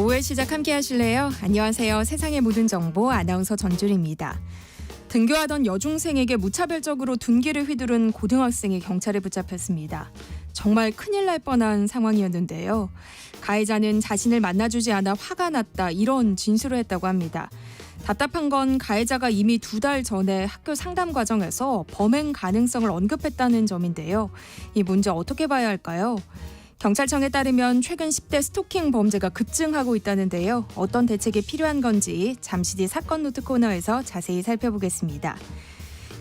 5회 시작 함께 하실래요? 안녕하세요. 세상의 모든 정보 아나운서 전주리입니다. 등교하던 여중생에게 무차별적으로 둔기를 휘두른 고등학생이 경찰에 붙잡혔습니다. 정말 큰일 날 뻔한 상황이었는데요. 가해자는 자신을 만나주지 않아 화가 났다 이런 진술을 했다고 합니다. 답답한 건 가해자가 이미 2달 전에 학교 상담 과정에서 범행 가능성을 언급했다는 점인데요. 이 문제 어떻게 봐야 할까요? 경찰청에 따르면 최근 10대 스토킹 범죄가 급증하고 있다는데요. 어떤 대책이 필요한 건지 잠시 뒤 사건 노트 코너에서 자세히 살펴보겠습니다.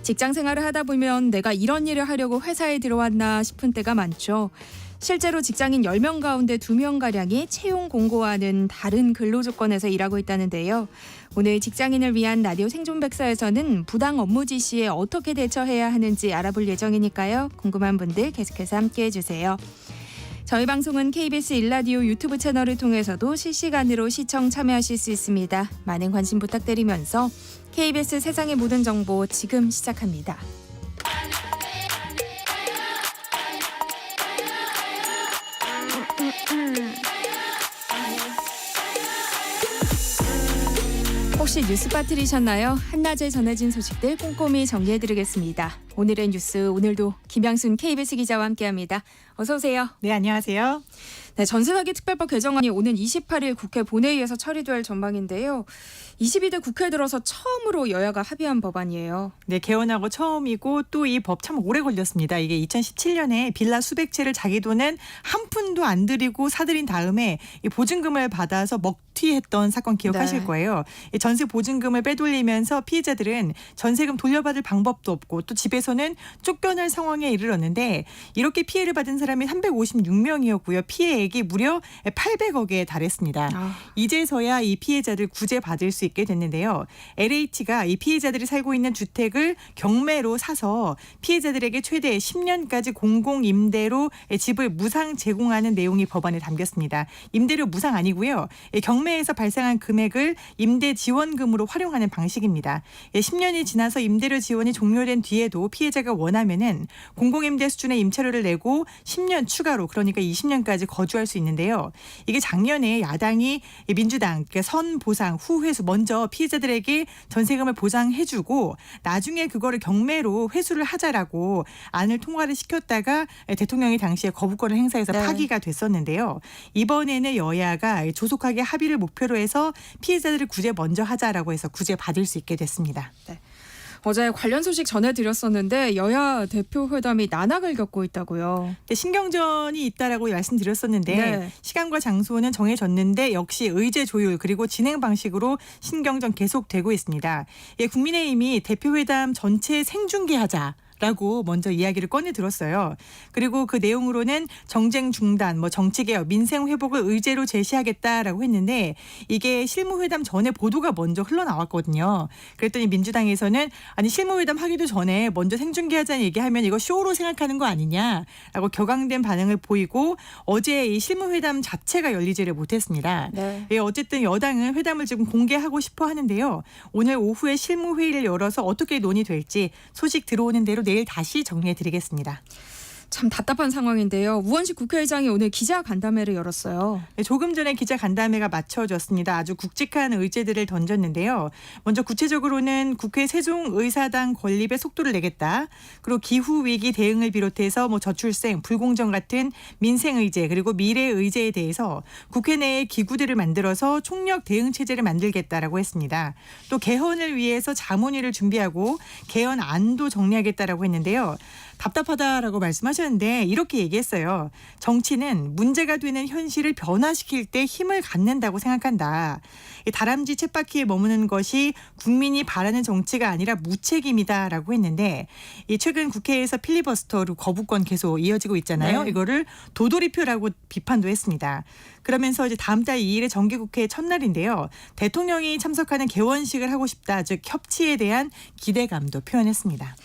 직장 생활을 하다 보면 내가 이런 일을 하려고 회사에 들어왔나 싶은 때가 많죠. 실제로 직장인 10명 가운데 2명가량이 채용 공고와는 다른 근로 조건에서 일하고 있다는데요. 오늘 직장인을 위한 라디오 생존백서에서는 부당 업무 지시에 어떻게 대처해야 하는지 알아볼 예정이니까요. 궁금한 분들 계속해서 함께해 주세요. 저희 방송은 KBS 1라디오 유튜브 채널을 통해서도 실시간으로 시청 참여하실 수 있습니다. 많은 관심 부탁드리면서 KBS 세상의 모든 정보 지금 시작합니다. 혹시 뉴스 빠뜨리셨나요? 한낮에 전해진 소식들 꼼꼼히 정리해드리겠습니다. 오늘의 뉴스, 오늘도 김양순 KBS 기자와 함께합니다. 어서 오세요. 네, 안녕하세요. 네, 전세사기 특별법 개정안이 오는 28일 국회 본회의에서 처리될 전망인데요. 22대 국회 들어서 처음으로 여야가 합의한 법안이에요. 네, 개헌하고 처음이고 또 이 법 참 오래 걸렸습니다. 이게 2017년에 빌라 수백 채를 자기 돈은 한 푼도 안 들이고 사들인 다음에 이 보증금을 받아서 먹튀했던 사건 기억하실 네. 거예요. 이 전세 보증금을 빼돌리면서 피해자들은 전세금 돌려받을 방법도 없고 또 집에서는 쫓겨날 상황에 이르렀는데 이렇게 피해를 받은 사람이 356명이었고요. 피해액이 무려 800억에 달했습니다. 이제서야 이 피해자들 구제받을 수 있게 됐는데요. LH가 이 피해자들이 살고 있는 주택을 경매로 사서 피해자들에게 최대 10년까지 공공임대로 집을 무상 제공하는 내용이 법안에 담겼습니다. 임대료 무상 아니고요. 경매에서 발생한 금액을 임대 지원금으로 활용하는 방식입니다. 10년이 지나서 임대료 지원이 종료된 뒤에도 피해자가 원하면은 공공임대 수준의 임차료를 내고 10년 추가로 그러니까 20년까지 거주할 수 있는데요. 이게 작년에 야당이 민주당 선보상 후회수 먼저 피해자들에게 전세금을 보상해주고 나중에 그거를 경매로 회수를 하자라고 안을 통과를 시켰다가 대통령이 당시에 거부권을 행사해서 파기가 됐었는데요. 이번에는 여야가 조속하게 합의를 목표로 해서 피해자들을 구제 먼저 하자라고 해서 구제 받을 수 있게 됐습니다. 네. 어제 관련 소식 전해드렸었는데 여야 대표회담이 난항을 겪고 있다고요. 네, 신경전이 있다라고 말씀드렸었는데 네. 시간과 장소는 정해졌는데 역시 의제 조율 그리고 진행 방식으로 신경전 계속되고 있습니다. 예, 국민의힘이 대표회담 전체 생중계하자. 라고 먼저 이야기를 꺼내 들었어요. 그리고 그 내용으로는 정쟁 중단, 정치개혁, 민생 회복을 의제로 제시하겠다라고 했는데 이게 실무회담 전에 보도가 먼저 흘러나왔거든요. 그랬더니 민주당에서는 아니 실무회담 하기도 전에 먼저 생중계하자는 얘기하면 이거 쇼로 생각하는 거 아니냐라고 격앙된 반응을 보이고 어제 이 실무회담 자체가 열리지를 못했습니다. 네. 예, 어쨌든 여당은 회담을 지금 공개하고 싶어 하는데요. 오늘 오후에 실무회의를 열어서 어떻게 논의될지 소식 들어오는 대로 내일 다시 정리해드리겠습니다. 참 답답한 상황인데요. 우원식 국회의장이 오늘 기자간담회를 열었어요. 네, 조금 전에 기자간담회가 마쳐졌습니다. 아주 굵직한 의제들을 던졌는데요. 먼저 구체적으로는 국회 세종의사당 건립에 속도를 내겠다. 그리고 기후위기 대응을 비롯해서 저출생, 불공정 같은 민생의제 그리고 미래의제에 대해서 국회 내에 기구들을 만들어서 총력 대응 체제를 만들겠다라고 했습니다. 또 개헌을 위해서 자문위를 준비하고 개헌안도 정리하겠다라고 했는데요. 답답하다라고 말씀하셨는데 이렇게 얘기했어요. 정치는 문제가 되는 현실을 변화시킬 때 힘을 갖는다고 생각한다. 다람쥐 쳇바퀴에 머무는 것이 국민이 바라는 정치가 아니라 무책임이다라고 했는데 최근 국회에서 필리버스터 그리고 거부권 계속 이어지고 있잖아요. 네. 이거를 도돌이표라고 비판도 했습니다. 그러면서 이제 다음 달 2일에 정기국회 첫날인데요. 대통령이 참석하는 개원식을 하고 싶다. 즉 협치에 대한 기대감도 표현했습니다.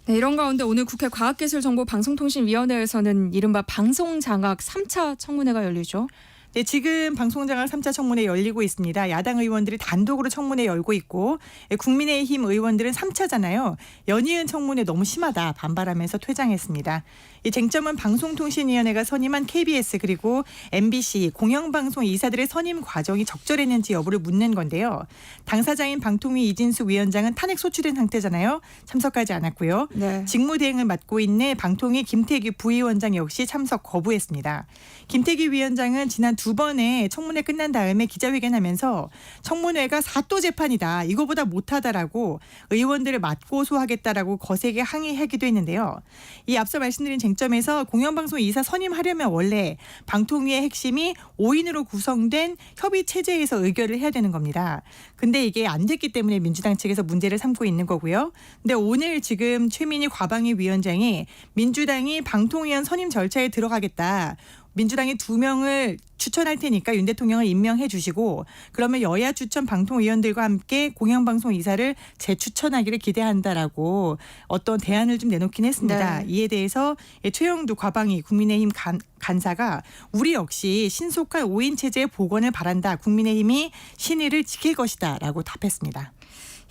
네, 이런 가운데 오늘 국회 과학기술정보방송통신위원회에서는 이른바 방송장악 3차 청문회가 열리죠. 네, 지금 방송장악 3차 청문회 열리고 있습니다. 야당 의원들이 단독으로 청문회 열고 있고 국민의힘 의원들은 3차잖아요. 연이은 청문회 너무 심하다 반발하면서 퇴장했습니다. 이 쟁점은 방송통신위원회가 선임한 KBS 그리고 MBC 공영방송 이사들의 선임 과정이 적절했는지 여부를 묻는 건데요. 당사자인 방통위 이진숙 위원장은 탄핵 소추된 상태잖아요. 참석하지 않았고요. 네. 직무대행을 맡고 있는 방통위 김태규 부위원장 역시 참석 거부했습니다. 김태규 위원장은 지난 2번의 청문회 끝난 다음에 기자회견하면서 청문회가 사또 재판이다. 이거보다 못하다라고 의원들을 맞고소하겠다라고 거세게 항의하기도 했는데요. 이 앞서 말씀드린 쟁점에서 공영방송 이사 선임하려면 원래 방통위의 핵심이 5인으로 구성된 협의체제에서 의결을 해야 되는 겁니다. 근데 이게 안 됐기 때문에 민주당 측에서 문제를 삼고 있는 거고요. 근데 오늘 지금 최민희 과방위 위원장이 민주당이 방통위원 선임 절차에 들어가겠다. 민주당이 2명을 추천할 테니까 윤 대통령을 임명해 주시고 그러면 여야 추천 방통위원들과 함께 공영방송 이사를 재추천하기를 기대한다라고 어떤 대안을 좀 내놓긴 했습니다. 네. 이에 대해서 최영두 과방위 국민의힘 간사가 우리 역시 신속한 5인 체제의 복원을 바란다. 국민의힘이 신의를 지킬 것이다 라고 답했습니다.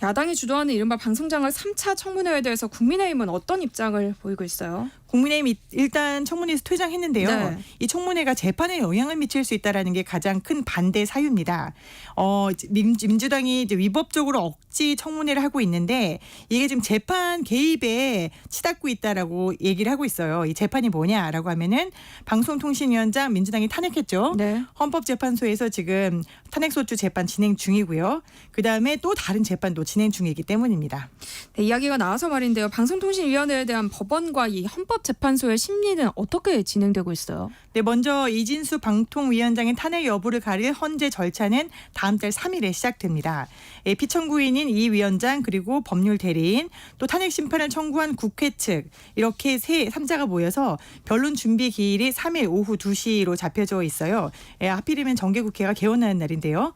야당이 주도하는 이른바 방송장을 3차 청문회에 대해서 국민의힘은 어떤 입장을 보이고 있어요? 국민의힘이 일단 청문회에서 퇴장했는데요. 네. 이 청문회가 재판에 영향을 미칠 수 있다라는 게 가장 큰 반대 사유입니다. 민주당이 이제 위법적으로 억지 청문회를 하고 있는데 이게 지금 재판 개입에 치닫고 있다라고 얘기를 하고 있어요. 이 재판이 뭐냐라고 하면은 방송통신위원장 민주당이 탄핵했죠. 네. 헌법재판소에서 지금 탄핵소추 재판 진행 중이고요. 그다음에 또 다른 재판도 진행 중이기 때문입니다. 네, 이야기가 나와서 말인데요. 방송통신위원회에 대한 법원과 이 헌법재판소의 심리는 어떻게 진행되고 있어요? 네, 먼저 이진수 방통위원장의 탄핵 여부를 가릴 헌재 절차는 다음 달 3일에 시작됩니다. 피청구인인 이 위원장 그리고 법률 대리인 또 탄핵 심판을 청구한 국회 측 이렇게 3자가 모여서 변론 준비 기일이 3일 오후 2시로 잡혀져 있어요. 하필이면 정기국회가 개원하는 날인데요.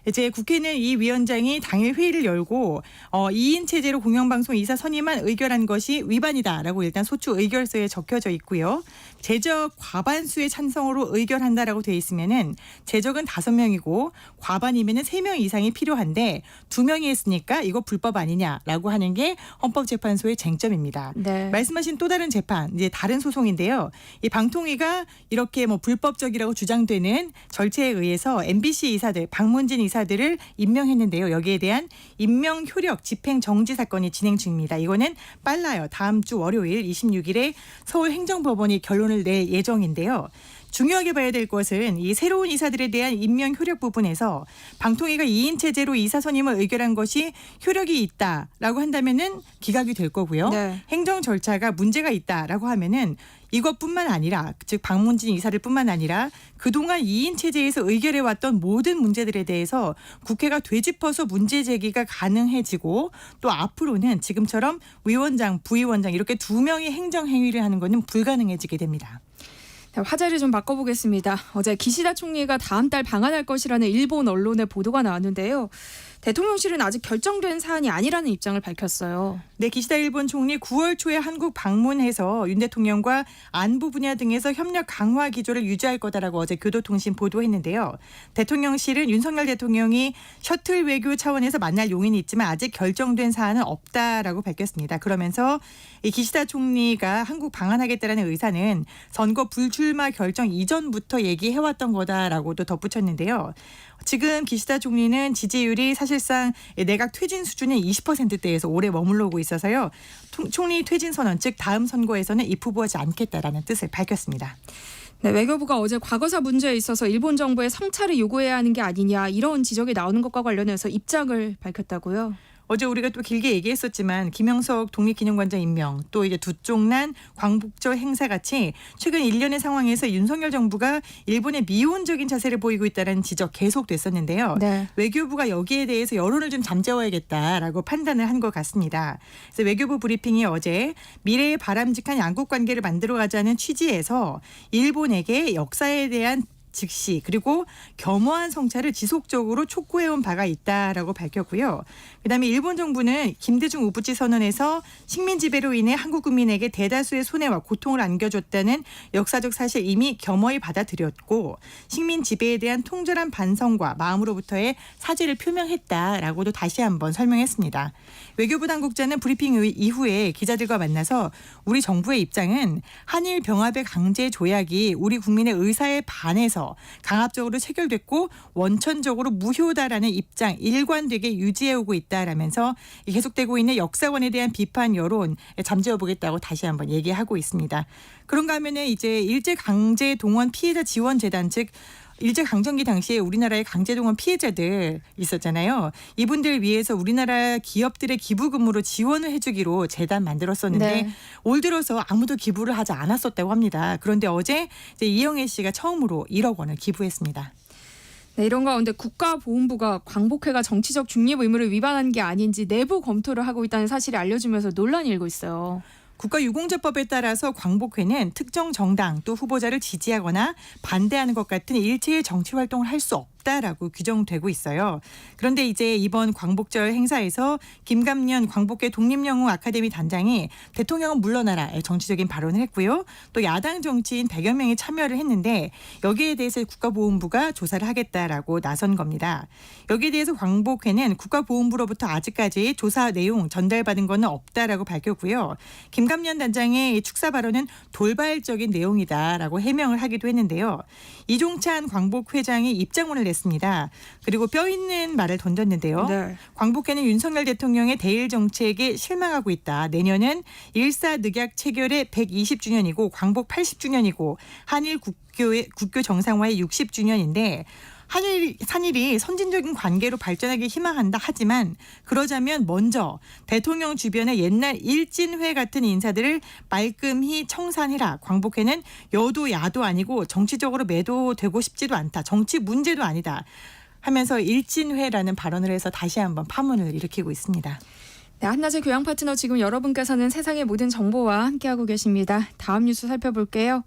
이제 국회는 이 위원장이 당일 회의를 열고 2인 체제로 공영방송 이사 선임안 의결한 것이 위반이다라고 일단 소추 의결서에 적혀져 있고요. 제적 과반수의 찬성으로 의결한다라고 돼 있으면은 제적은 5명이고 과반이면은 3명 이상이 필요한데 2명이 했으니까 이거 불법 아니냐라고 하는 게 헌법재판소의 쟁점입니다. 네. 말씀하신 또 다른 재판, 이제 다른 소송인데요. 이 방통위가 이렇게 불법적이라고 주장되는 절차에 의해서 MBC 이사들, 박문진 이사들을 임명했는데요. 여기에 대한 임명 효력 집행 정지 사건이 진행 중입니다. 이거는 빨라요. 다음 주 월요일 26일에 서울행정법원이 결론을 낼 예정인데요. 중요하게 봐야 될 것은 이 새로운 이사들에 대한 임명 효력 부분에서 방통위가 2인 체제로 이사 선임을 의결한 것이 효력이 있다라고 한다면은 기각이 될 거고요. 네. 행정 절차가 문제가 있다라고 하면은 이것뿐만 아니라 즉 박문진 이사를 뿐만 아니라 그동안 2인 체제에서 의결해왔던 모든 문제들에 대해서 국회가 되짚어서 문제 제기가 가능해지고 또 앞으로는 지금처럼 위원장, 부위원장 이렇게 2명의 행정행위를 하는 것은 불가능해지게 됩니다. 화제를 좀 바꿔보겠습니다. 어제 기시다 총리가 다음 달 방한할 것이라는 일본 언론의 보도가 나왔는데요. 대통령실은 아직 결정된 사안이 아니라는 입장을 밝혔어요. 네, 기시다 일본 총리 9월 초에 한국 방문해서 윤 대통령과 안보 분야 등에서 협력 강화 기조를 유지할 거다라고 어제 교도통신 보도했는데요. 대통령실은 윤석열 대통령이 셔틀 외교 차원에서 만날 용인이 있지만 아직 결정된 사안은 없다라고 밝혔습니다. 그러면서 이 기시다 총리가 한국 방한하겠다라는 의사는 선거 불출마 결정 이전부터 얘기해왔던 거다라고도 덧붙였는데요. 지금 기시다 총리는 지지율이 사실상 내각 퇴진 수준의 20%대에서 오래 머물러오고 있어서요. 총리 퇴진 선언 즉 다음 선거에서는 입후보하지 않겠다라는 뜻을 밝혔습니다. 네, 외교부가 어제 과거사 문제에 있어서 일본 정부에 성찰을 요구해야 하는 게 아니냐 이런 지적이 나오는 것과 관련해서 입장을 밝혔다고요. 어제 우리가 또 길게 얘기했었지만 김영석 독립기념관장 임명 또 이제 두쪽난 광복절 행사 같이 최근 일련의 상황에서 윤석열 정부가 일본의 미온적인 자세를 보이고 있다는 지적 계속됐었는데요. 네. 외교부가 여기에 대해서 여론을 좀 잠재워야겠다라고 판단을 한 것 같습니다. 그래서 외교부 브리핑이 어제 미래의 바람직한 양국 관계를 만들어가자는 취지에서 일본에게 역사에 대한 즉시 그리고 겸허한 성찰을 지속적으로 촉구해온 바가 있다라고 밝혔고요. 그다음에 일본 정부는 김대중 우부치 선언에서 식민 지배로 인해 한국 국민에게 대다수의 손해와 고통을 안겨줬다는 역사적 사실 이미 겸허히 받아들였고 식민 지배에 대한 통절한 반성과 마음으로부터의 사죄를 표명했다라고도 다시 한번 설명했습니다. 외교부 당국자는 브리핑 이후에 기자들과 만나서 우리 정부의 입장은 한일 병합의 강제 조약이 우리 국민의 의사에 반해서 강압적으로 체결됐고 원천적으로 무효다라는 입장 일관되게 유지해오고 있다라면서 계속되고 있는 역사관에 대한 비판 여론 잠재워보겠다고 다시 한번 얘기하고 있습니다. 그런가 하면은 이제 일제강제 동원 피해자 지원재단 즉 일제강점기 당시에 우리나라의 강제동원 피해자들 있었잖아요. 이분들 위해서 우리나라 기업들의 기부금으로 지원을 해주기로 재단 만들었었는데 네. 올 들어서 아무도 기부를 하지 않았었다고 합니다. 그런데 어제 이제 이영애 씨가 처음으로 1억 원을 기부했습니다. 네, 이런 가운데 국가보훈부가 광복회가 정치적 중립 의무를 위반한 게 아닌지 내부 검토를 하고 있다는 사실이 알려지면서 논란이 일고 있어요. 국가유공자법에 따라서 광복회는 특정 정당 또 후보자를 지지하거나 반대하는 것 같은 일체의 정치 활동을 할 수 없다라고 규정되고 있어요. 그런데 이제 이번 광복절 행사에서 김감년 광복회 독립영웅 아카데미 단장이 대통령은 물러나라 정치적인 발언을 했고요. 또 야당 정치인 100여 명이 참여를 했는데 여기에 대해서 국가보훈부가 조사를 하겠다라고 나선 겁니다. 여기에 대해서 광복회는 국가보훈부로부터 아직까지 조사 내용 전달받은 것은 없다라고 밝혔고요. 김감년 단장의 축사 발언은 돌발적인 내용이다라고 해명을 하기도 했는데요. 이종찬 광복회장이 입장문을 냈습니다. 그리고 뼈 있는 말을 던졌는데요. 네. 광복회는 윤석열 대통령의 대일 정책에 실망하고 있다. 내년은 일사늑약 체결의 120주년이고 광복 80주년이고 한일 국교 정상화의 60주년인데 한일이 선진적인 관계로 발전하기 희망한다 하지만 그러자면 먼저 대통령 주변의 옛날 일진회 같은 인사들을 말끔히 청산해라. 광복회는 여도 야도 아니고 정치적으로 매도되고 싶지도 않다. 정치 문제도 아니다. 하면서 일진회라는 발언을 해서 다시 한번 파문을 일으키고 있습니다. 네, 한낮의 교양 파트너 지금 여러분께서는 세상의 모든 정보와 함께하고 계십니다. 다음 뉴스 살펴볼게요.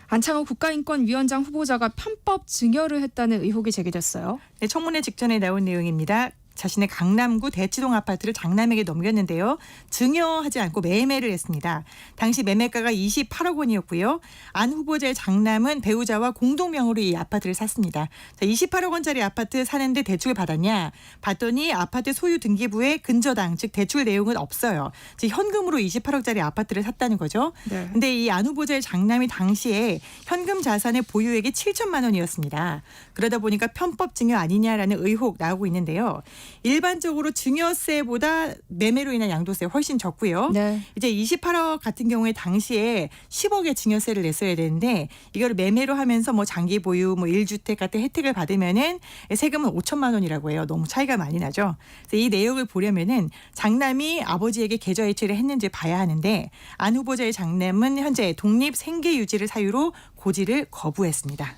안창호 국가인권위원장 후보자가 편법 증여를 했다는 의혹이 제기됐어요. 네, 청문회 직전에 나온 내용입니다. 자신의 강남구 대치동 아파트를 장남에게 넘겼는데요. 증여하지 않고 매매를 했습니다. 당시 매매가가 28억 원이었고요. 안 후보자의 장남은 배우자와 공동명의로 이 아파트를 샀습니다. 자, 28억 원짜리 아파트 사는데 대출을 받았냐? 봤더니 아파트 소유 등기부에 근저당 즉 대출 내용은 없어요. 즉 현금으로 28억짜리 아파트를 샀다는 거죠. 네. 근데 이 안 후보자의 장남이 당시에 현금 자산의 보유액이 7천만 원이었습니다. 그러다 보니까 편법 증여 아니냐라는 의혹 나오고 있는데요. 일반적으로 증여세보다 매매로 인한 양도세 훨씬 적고요. 네. 이제 28억 같은 경우에 당시에 10억의 증여세를 냈어야 되는데 이거를 매매로 하면서 뭐 장기 보유, 뭐 1주택 같은 혜택을 받으면은 세금은 5천만 원이라고 해요. 너무 차이가 많이 나죠. 그래서 이 내용을 보려면은 장남이 아버지에게 계좌이체를 했는지 봐야 하는데 안 후보자의 장남은 현재 독립 생계 유지를 사유로 고지를 거부했습니다.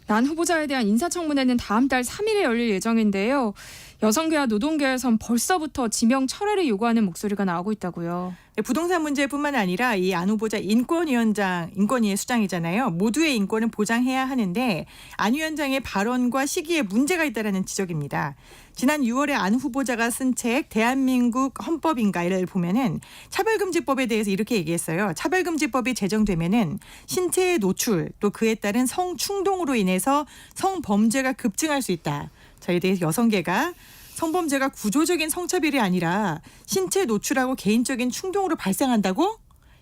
안 후보자에 대한 인사청문회는 다음 달 3일에 열릴 예정인데요. 여성계와 노동계에선 벌써부터 지명 철회를 요구하는 목소리가 나오고 있다고요. 부동산 문제뿐만 아니라 이 안 후보자 인권위의 수장이잖아요. 모두의 인권을 보장해야 하는데 안 위원장의 발언과 시기에 문제가 있다라는 지적입니다. 지난 6월에 안 후보자가 쓴 책 대한민국 헌법인가를 보면은 차별금지법에 대해서 이렇게 얘기했어요. 차별금지법이 제정되면은 신체의 노출 또 그에 따른 성충동으로 인해서 성범죄가 급증할 수 있다. 저에 대해서 여성계가 성범죄가 구조적인 성차별이 아니라 신체 노출하고 개인적인 충동으로 발생한다고?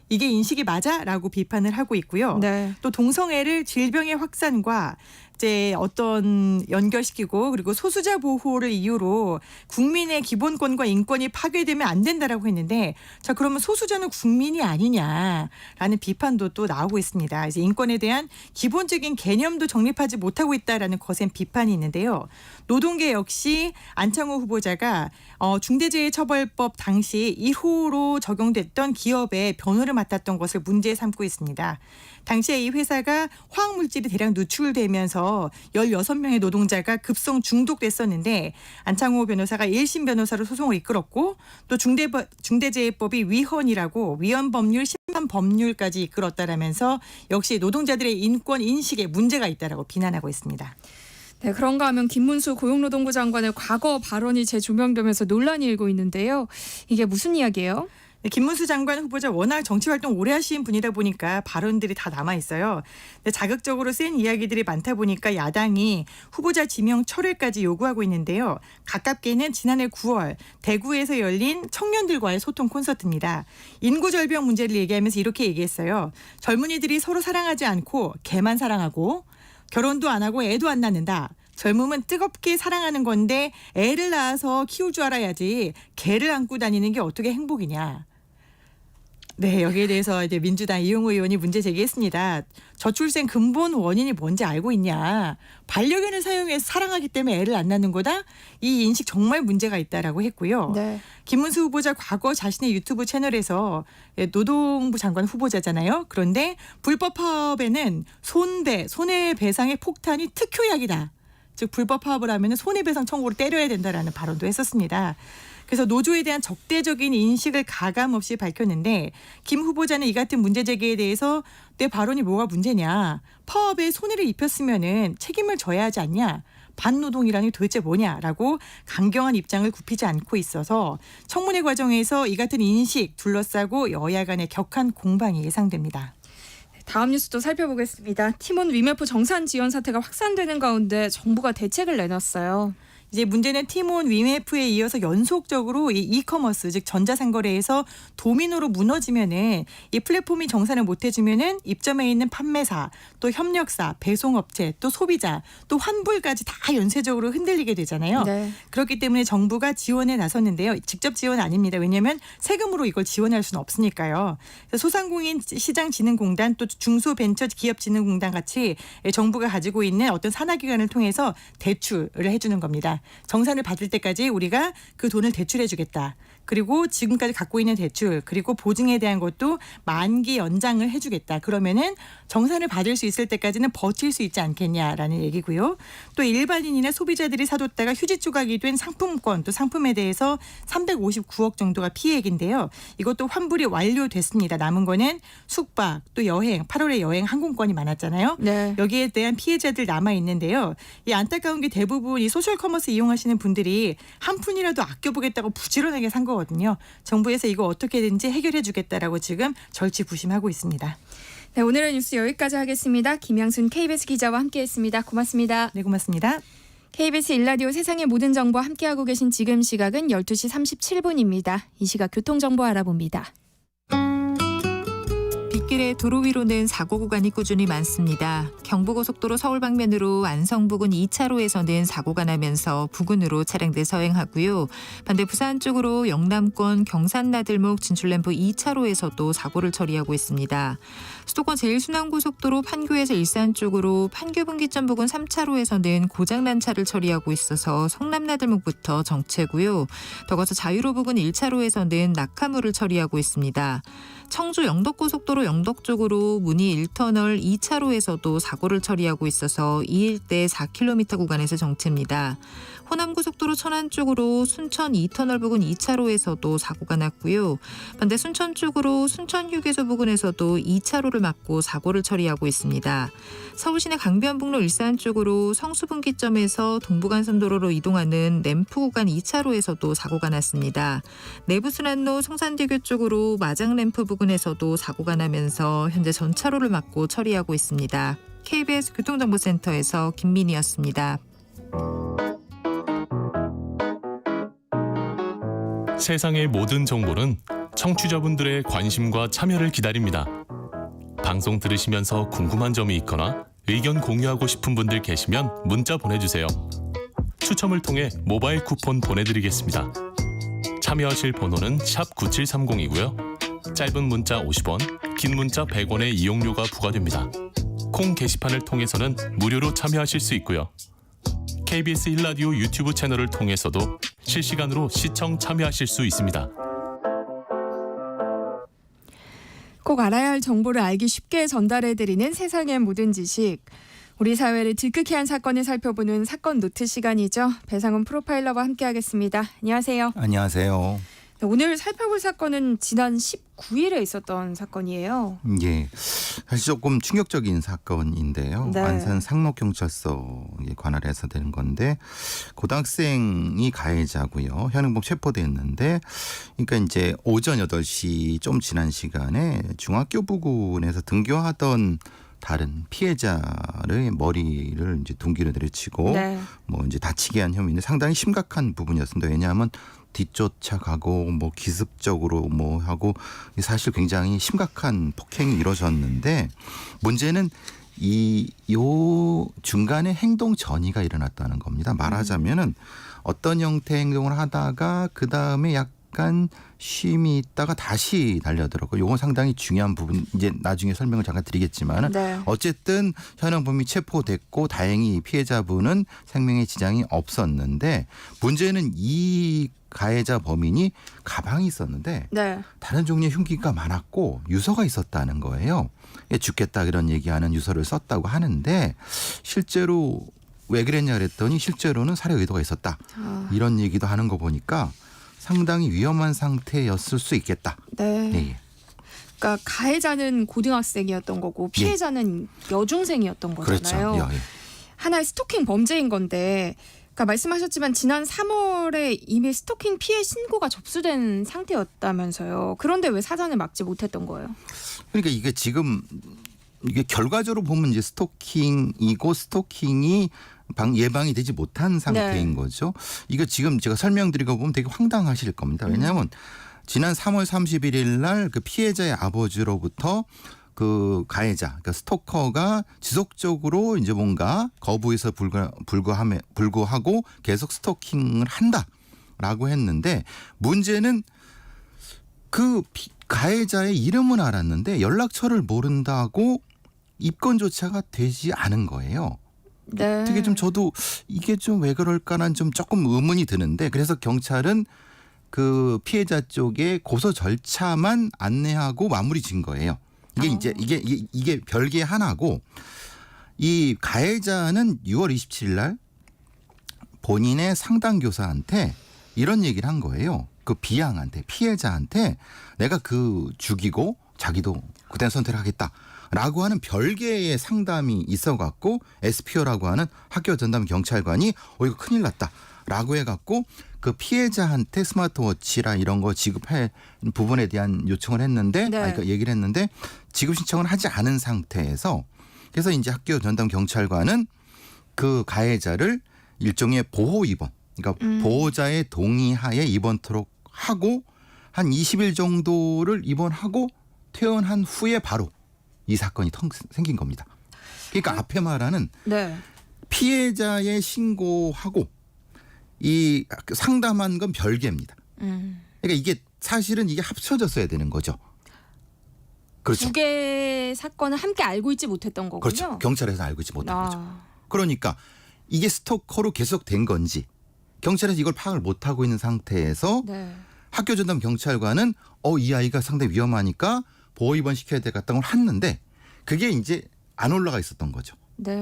이게 인식이 맞아?라고 비판을 하고 있고요. 네. 또 동성애를 질병의 확산과 이제 어떤 연결시키고 그리고 소수자 보호를 이유로 국민의 기본권과 인권이 파괴되면 안 된다라고 했는데 자 그러면 소수자는 국민이 아니냐라는 비판도 또 나오고 있습니다. 이제 인권에 대한 기본적인 개념도 정립하지 못하고 있다라는 거센 비판이 있는데요. 노동계 역시 안창호 후보자가 중대재해처벌법 당시 1호로 적용됐던 기업의 변호를 맡았던 것을 문제 삼고 있습니다. 당시에 이 회사가 화학물질이 대량 누출되면서 16명의 노동자가 급성 중독됐었는데 안창호 변호사가 1심 변호사로 소송을 이끌었고 또 중대재해법이 위헌이라고 위헌법률, 심판법률까지 이끌었다라면서 역시 노동자들의 인권 인식에 문제가 있다라고 비난하고 있습니다. 네, 그런가 하면 김문수 고용노동부 장관의 과거 발언이 재조명되면서 논란이 일고 있는데요. 이게 무슨 이야기예요? 네, 김문수 장관 후보자 워낙 정치활동 오래 하신 분이다 보니까 발언들이 다 남아있어요. 근데 자극적으로 쓴 이야기들이 많다 보니까 야당이 후보자 지명 철회까지 요구하고 있는데요. 가깝게는 지난해 9월 대구에서 열린 청년들과의 소통 콘서트입니다. 인구절벽 문제를 얘기하면서 이렇게 얘기했어요. 젊은이들이 서로 사랑하지 않고 개만 사랑하고 결혼도 안 하고 애도 안 낳는다. 젊음은 뜨겁게 사랑하는 건데 애를 낳아서 키울 줄 알아야지 개를 안고 다니는 게 어떻게 행복이냐. 네, 여기에 대해서 이제 민주당 이용호 의원이 문제 제기했습니다. 저출생 근본 원인이 뭔지 알고 있냐. 반려견을 사용해서 사랑하기 때문에 애를 안 낳는 거다. 이 인식 정말 문제가 있다라고 했고요. 네. 김문수 후보자 과거 자신의 유튜브 채널에서 노동부 장관 후보자잖아요. 그런데 불법 파업에는 손해배상의 폭탄이 특효약이다. 즉 불법 파업을 하면 손해배상 청구를 때려야 된다라는 발언도 했었습니다. 그래서 노조에 대한 적대적인 인식을 가감 없이 밝혔는데 김 후보자는 이 같은 문제 제기에 대해서 내 발언이 뭐가 문제냐. 파업에 손해를 입혔으면은 책임을 져야 하지 않냐. 반노동이라니 도대체 뭐냐라고 강경한 입장을 굽히지 않고 있어서 청문회 과정에서 이 같은 인식 둘러싸고 여야 간의 격한 공방이 예상됩니다. 다음 뉴스도 살펴보겠습니다. 팀원 위메프 정산 지원 사태가 확산되는 가운데 정부가 대책을 내놨어요. 이제 문제는 팀온 위메프에 이어서 연속적으로 이 이커머스 즉 전자상거래에서 도미노로 무너지면은 이 플랫폼이 정산을 못 해주면은 입점해 있는 판매사 또 협력사 배송업체 또 소비자 또 환불까지 다 연쇄적으로 흔들리게 되잖아요. 네. 그렇기 때문에 정부가 지원에 나섰는데요. 직접 지원 아닙니다. 왜냐하면 세금으로 이걸 지원할 수는 없으니까요. 그래서 소상공인 시장진흥공단 또 중소벤처기업진흥공단 같이 정부가 가지고 있는 어떤 산하기관을 통해서 대출을 해주는 겁니다. 정산을 받을 때까지 우리가 그 돈을 대출해 주겠다. 그리고 지금까지 갖고 있는 대출 그리고 보증에 대한 것도 만기 연장을 해주겠다. 그러면은 정산을 받을 수 있을 때까지는 버틸 수 있지 않겠냐라는 얘기고요. 또 일반인이나 소비자들이 사뒀다가 휴지 조각이 된 상품권 또 상품에 대해서 359억 정도가 피해액인데요. 이것도 환불이 완료됐습니다. 남은 거는 숙박 또 여행 8월에 여행 항공권이 많았잖아요. 네. 여기에 대한 피해자들 남아 있는데요. 이 안타까운 게 대부분 이 소셜 커머스 이용하시는 분들이 한 푼이라도 아껴보겠다고 부지런하게 산 거거든요. 정부에서 이거 어떻게든지 해결해 주겠다라고 지금 절치부심하고 있습니다. 네, 오늘의 뉴스 여기까지 하겠습니다. 김양순 KBS 기자와 함께했습니다. 고맙습니다. 네, 고맙습니다. KBS 1라디오 세상의 모든 정보 함께하고 계신 지금 시각은 12시 37분입니다. 이 시각 교통정보 알아봅니다. 빗길에 도로 위로는 사고 구간이 꾸준히 많습니다. 경부고속도로 서울 방면으로 안성 부근 2차로에서는 사고가 나면서 부근으로 차량들 서행하고요. 반대 부산 쪽으로 영남권 경산나들목 진출램프 2차로에서도 사고를 처리하고 있습니다. 수도권 제1순환고속도로 판교에서 일산 쪽으로 판교 분기점 부근 3차로에서는 고장난 차를 처리하고 있어서 성남나들목부터 정체고요. 더 가서 자유로 부근 1차로에서는 낙하물을 처리하고 있습니다. 청주 영덕고속도로 영덕 쪽으로 문희 1터널 2차로에서도 사고를 처리하고 있어서 이 일대 4km 구간에서 정체입니다. 호남고속도로 천안 쪽으로 순천 2터널 부근 2차로에서도 사고가 났고요. 반대 순천 쪽으로 순천휴게소 부근에서도 2차로를 막고 사고를 처리하고 있습니다. 서울시내 강변북로 일산 쪽으로 성수분기점에서 동부간선도로로 이동하는 램프 구간 2차로에서도 사고가 났습니다. 내부순환로 성산대교 쪽으로 마장램프 부근에서도 사고가 나면서 현재 전차로를 막고 처리하고 있습니다. KBS 교통정보센터에서 김민희였습니다. 세상의 모든 정보는 청취자분들의 관심과 참여를 기다립니다. 방송 들으시면서 궁금한 점이 있거나 의견 공유하고 싶은 분들 계시면 문자 보내주세요. 추첨을 통해 모바일 쿠폰 보내드리겠습니다. 참여하실 번호는 샵 9730이고요. 짧은 문자 50원, 긴 문자 100원의 이용료가 부과됩니다. 콩 게시판을 통해서는 무료로 참여하실 수 있고요. KBS 1라디오 유튜브 채널을 통해서도 실시간으로 시청 참여하실 수 있습니다. 꼭 알아야 할 정보를 알기 쉽게 전달해드리는 세상의 모든 지식. 우리 사회를 들끓게 한 사건을 살펴보는 사건 노트 시간이죠. 배상훈 프로파일러와 함께하겠습니다. 안녕하세요. 안녕하세요. 네, 오늘 살펴볼 사건은 지난 19일에 있었던 사건이에요. 예, 사실 조금 충격적인 사건인데요. 네. 안산 상록경찰서에 관할해서 되는 건데 고등학생이 가해자고요. 현행범 체포됐는데, 그러니까 이제 오전 8시 좀 지난 시간에 중학교 부근에서 등교하던 다른 피해자의 머리를 이제 둔기로 내리치고 네. 뭐 이제 다치게 한 혐의인데 상당히 심각한 부분이었습니다. 왜냐하면 뒤쫓아가고 뭐 기습적으로 뭐 하고 사실 굉장히 심각한 폭행이 이루어졌는데, 문제는 요 중간에 행동 전이가 일어났다는 겁니다. 말하자면은 어떤 형태의 행동을 하다가 그 다음에 약간 쉼이 있다가 다시 달려들었고, 요건 상당히 중요한 부분, 이제 나중에 설명을 잠깐 드리겠지만은 네. 어쨌든 현행범이 체포됐고 다행히 피해자분은 생명에 지장이 없었는데, 문제는 이 가해자 범인이 가방이 있었는데 네. 다른 종류의 흉기가 많았고 유서가 있었다는 거예요. 죽겠다 이런 얘기하는 유서를 썼다고 하는데, 실제로 왜 그랬냐 그랬더니 실제로는 살해 의도가 있었다 이런 얘기도 하는 거 보니까 상당히 위험한 상태였을 수 있겠다. 네. 예. 그러니까 가해자는 고등학생이었던 거고 피해자는 여중생이었던 거잖아요. 그렇죠. 예. 하나의 스토킹 범죄인 건데, 그러니까 말씀하셨지만 지난 3월에 이미 스토킹 피해 신고가 접수된 상태였다면서요. 그런데 왜 사전에 막지 못했던 거예요? 그러니까 이게 지금 이게 결과적으로 보면 이제 스토킹이고 스토킹이 예방이 되지 못한 상태인 네. 거죠. 이거 지금 제가 설명드리고 보면 되게 황당하실 겁니다. 왜냐하면 지난 3월 31일 날 그 피해자의 아버지로부터 그 가해자, 그러니까 스토커가 지속적으로 이제 뭔가 거부해서 불구하고 계속 스토킹을 한다라고 했는데, 문제는 그 가해자의 이름은 알았는데 연락처를 모른다고 입건조차가 되지 않은 거예요. 네. 되게 좀 저도 이게 좀 왜 그럴까는 좀 조금 의문이 드는데, 그래서 경찰은 그 피해자 쪽에 고소 절차만 안내하고 마무리 진 거예요. 이게 이제 이게 별개 하나고, 이 가해자는 6월 27일 날 본인의 상담 교사한테 이런 얘기를 한 거예요. 그 비양한테, 피해자한테 내가 그 죽이고 자기도 그때 선택을 하겠다라고 하는 별개의 상담이 있어갖고 SPO라고 하는 학교 전담 경찰관이 이거 큰일 났다라고 해갖고 그 피해자한테 스마트워치라 이런 거 지급할 부분에 대한 요청을 했는데, 네. 그러니까 얘기를 했는데 지급 신청을 하지 않은 상태에서, 그래서 이제 학교 전담 경찰관은 그 가해자를 일종의 보호 입원, 그러니까 보호자의 동의하에 입원토록 하고 한 20일 정도를 입원하고 퇴원한 후에 바로 이 사건이 생긴 겁니다. 그러니까 앞에 말하는 네. 피해자의 신고하고 이 상담한 건 별개입니다. 그러니까 이게 사실은 이게 합쳐졌어야 되는 거죠. 그렇죠. 두 개의 사건을 함께 알고 있지 못했던 거군요. 그렇죠. 경찰에서 알고 있지 못한 거죠. 아. 그러니까 이게 스토커로 계속된 건지 경찰에서 이걸 파악을 못하고 있는 상태에서 네. 학교 전담 경찰관은 이 아이가 상당히 위험하니까 보호 입원 시켜야 되겠다고 했는데 그게 이제 안 올라가 있었던 거죠. 네.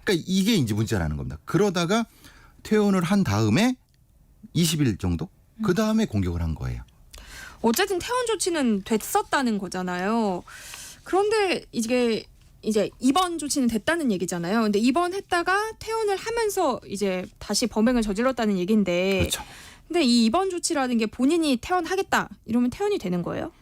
그러니까 이게 이제 문제라는 겁니다. 그러다가 퇴원을 한 다음에 20일 정도 그 다음에 공격을 한 거예요. 어쨌든 퇴원 조치는 됐었다는 거잖아요. 그런데 이제 입원 조치는 됐다는 얘기잖아요. 근데 입원했다가 퇴원을 하면서 이제 다시 범행을 저질렀다는 얘기인데, 그렇죠. 근데 이 입원 조치라는 게 본인이 퇴원하겠다 이러면 퇴원이 되는 거예요?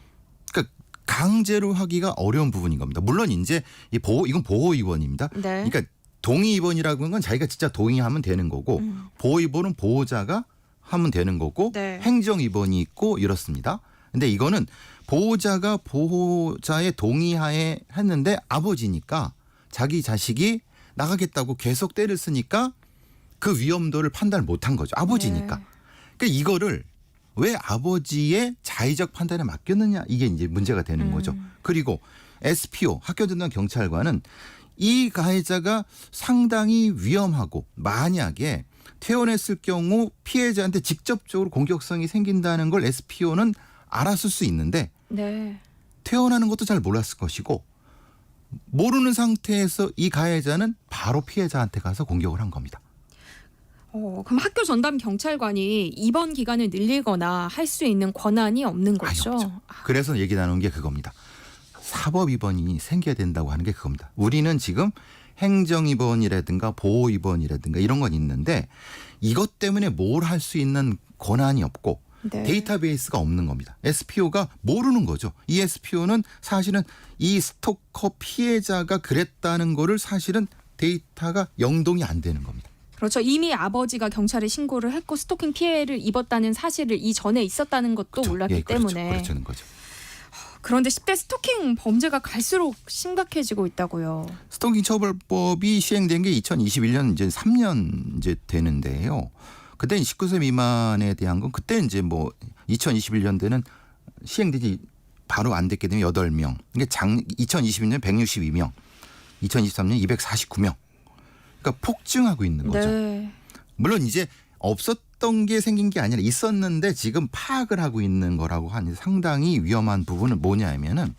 그러니까 강제로 하기가 어려운 부분인 겁니다. 물론 이제 이건 보호 입원입니다. 네. 그러니까 동의 입원이라고 하는 건 자기가 진짜 동의하면 되는 거고, 보호 입원은 보호자가 하면 되는 거고, 네. 행정 입원이 있고 이렇습니다. 근데 이거는 보호자가 보호자의 동의하에 했는데 아버지니까 자기 자식이 나가겠다고 계속 때를 쓰니까 그 위험도를 판단을 못한 거죠. 아버지니까. 네. 그러니까 이거를 왜 아버지의 자의적 판단에 맡겼느냐, 이게 이제 문제가 되는 거죠. 그리고 SPO 학교 전담 경찰관은 이 가해자가 상당히 위험하고 만약에 퇴원했을 경우 피해자한테 직접적으로 공격성이 생긴다는 걸 SPO는 알았을 수 있는데 네. 퇴원하는 것도 잘 몰랐을 것이고 모르는 상태에서 이 가해자는 바로 피해자한테 가서 공격을 한 겁니다. 그럼 학교 전담 경찰관이 입원 기간을 늘리거나 할 수 있는 권한이 없는 아예 거죠? 없죠. 그래서 얘기 나누는 게 그겁니다. 사법 입원이 생겨야 된다고 하는 게 그겁니다. 우리는 지금 행정 입원이라든가 보호 입원이라든가 이런 건 있는데 이것 때문에 뭘 할 수 있는 권한이 없고 네. 데이터베이스가 없는 겁니다. SPO가 모르는 거죠. 이 SPO는 사실은 이 스토커 피해자가 그랬다는 거를 사실은 데이터가 영동이 안 되는 겁니다. 그렇죠. 이미 아버지가 경찰에 신고를 했고 스토킹 피해를 입었다는 사실을 이전에 있었다는 것도 그렇죠. 몰랐기 예, 그렇죠. 때문에. 그렇죠. 거죠. 그런데 10대 스토킹 범죄가 갈수록 심각해지고 있다고요. 스토킹 처벌법이 시행된 게 2021년 이제 3년 이제 되는데요. 그때 19세 미만에 대한 건 그때 이제 뭐 2021년도에는 시행되지 바로 안 됐기 때문에 8명. 이게 2022년 162명, 2023년 249명. 그러니까 폭증하고 있는 거죠. 네. 물론 이제 없었던 게 생긴 게 아니라 있었는데 지금 파악을 하고 있는 거라고 하니 상당히 위험한 부분은 뭐냐면은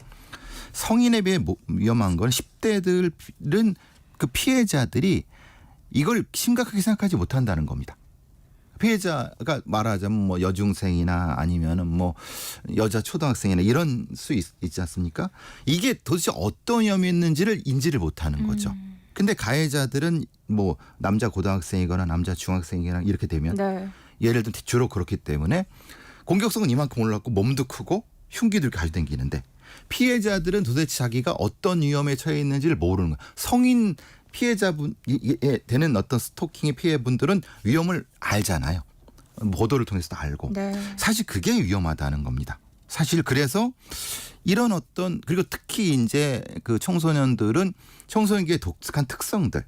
성인에 비해 위험한 건 10대들은 그 피해자들이 이걸 심각하게 생각하지 못한다는 겁니다. 피해자가 말하자면 뭐 여중생이나 아니면은 뭐 여자 초등학생이나 이런 수 있지 않습니까? 이게 도대체 어떤 혐의였는지를 인지를 못하는 거죠. 근데 가해자들은 뭐 남자 고등학생이거나 남자 중학생이거나 이렇게 되면 네. 예를 들면 주로 그렇기 때문에 공격성은 이만큼 올랐고 몸도 크고 흉기도 가지고 다니는데 피해자들은 도대체 자기가 어떤 위험에 처해 있는지를 모르는 거예요. 성인 피해자분에 되는 어떤 스토킹의 피해분들은 위험을 알잖아요. 보도를 통해서도 알고. 네. 사실 그게 위험하다는 겁니다. 사실 그래서 이런 어떤 그리고 특히 이제 그 청소년들은 청소년기의 독특한 특성들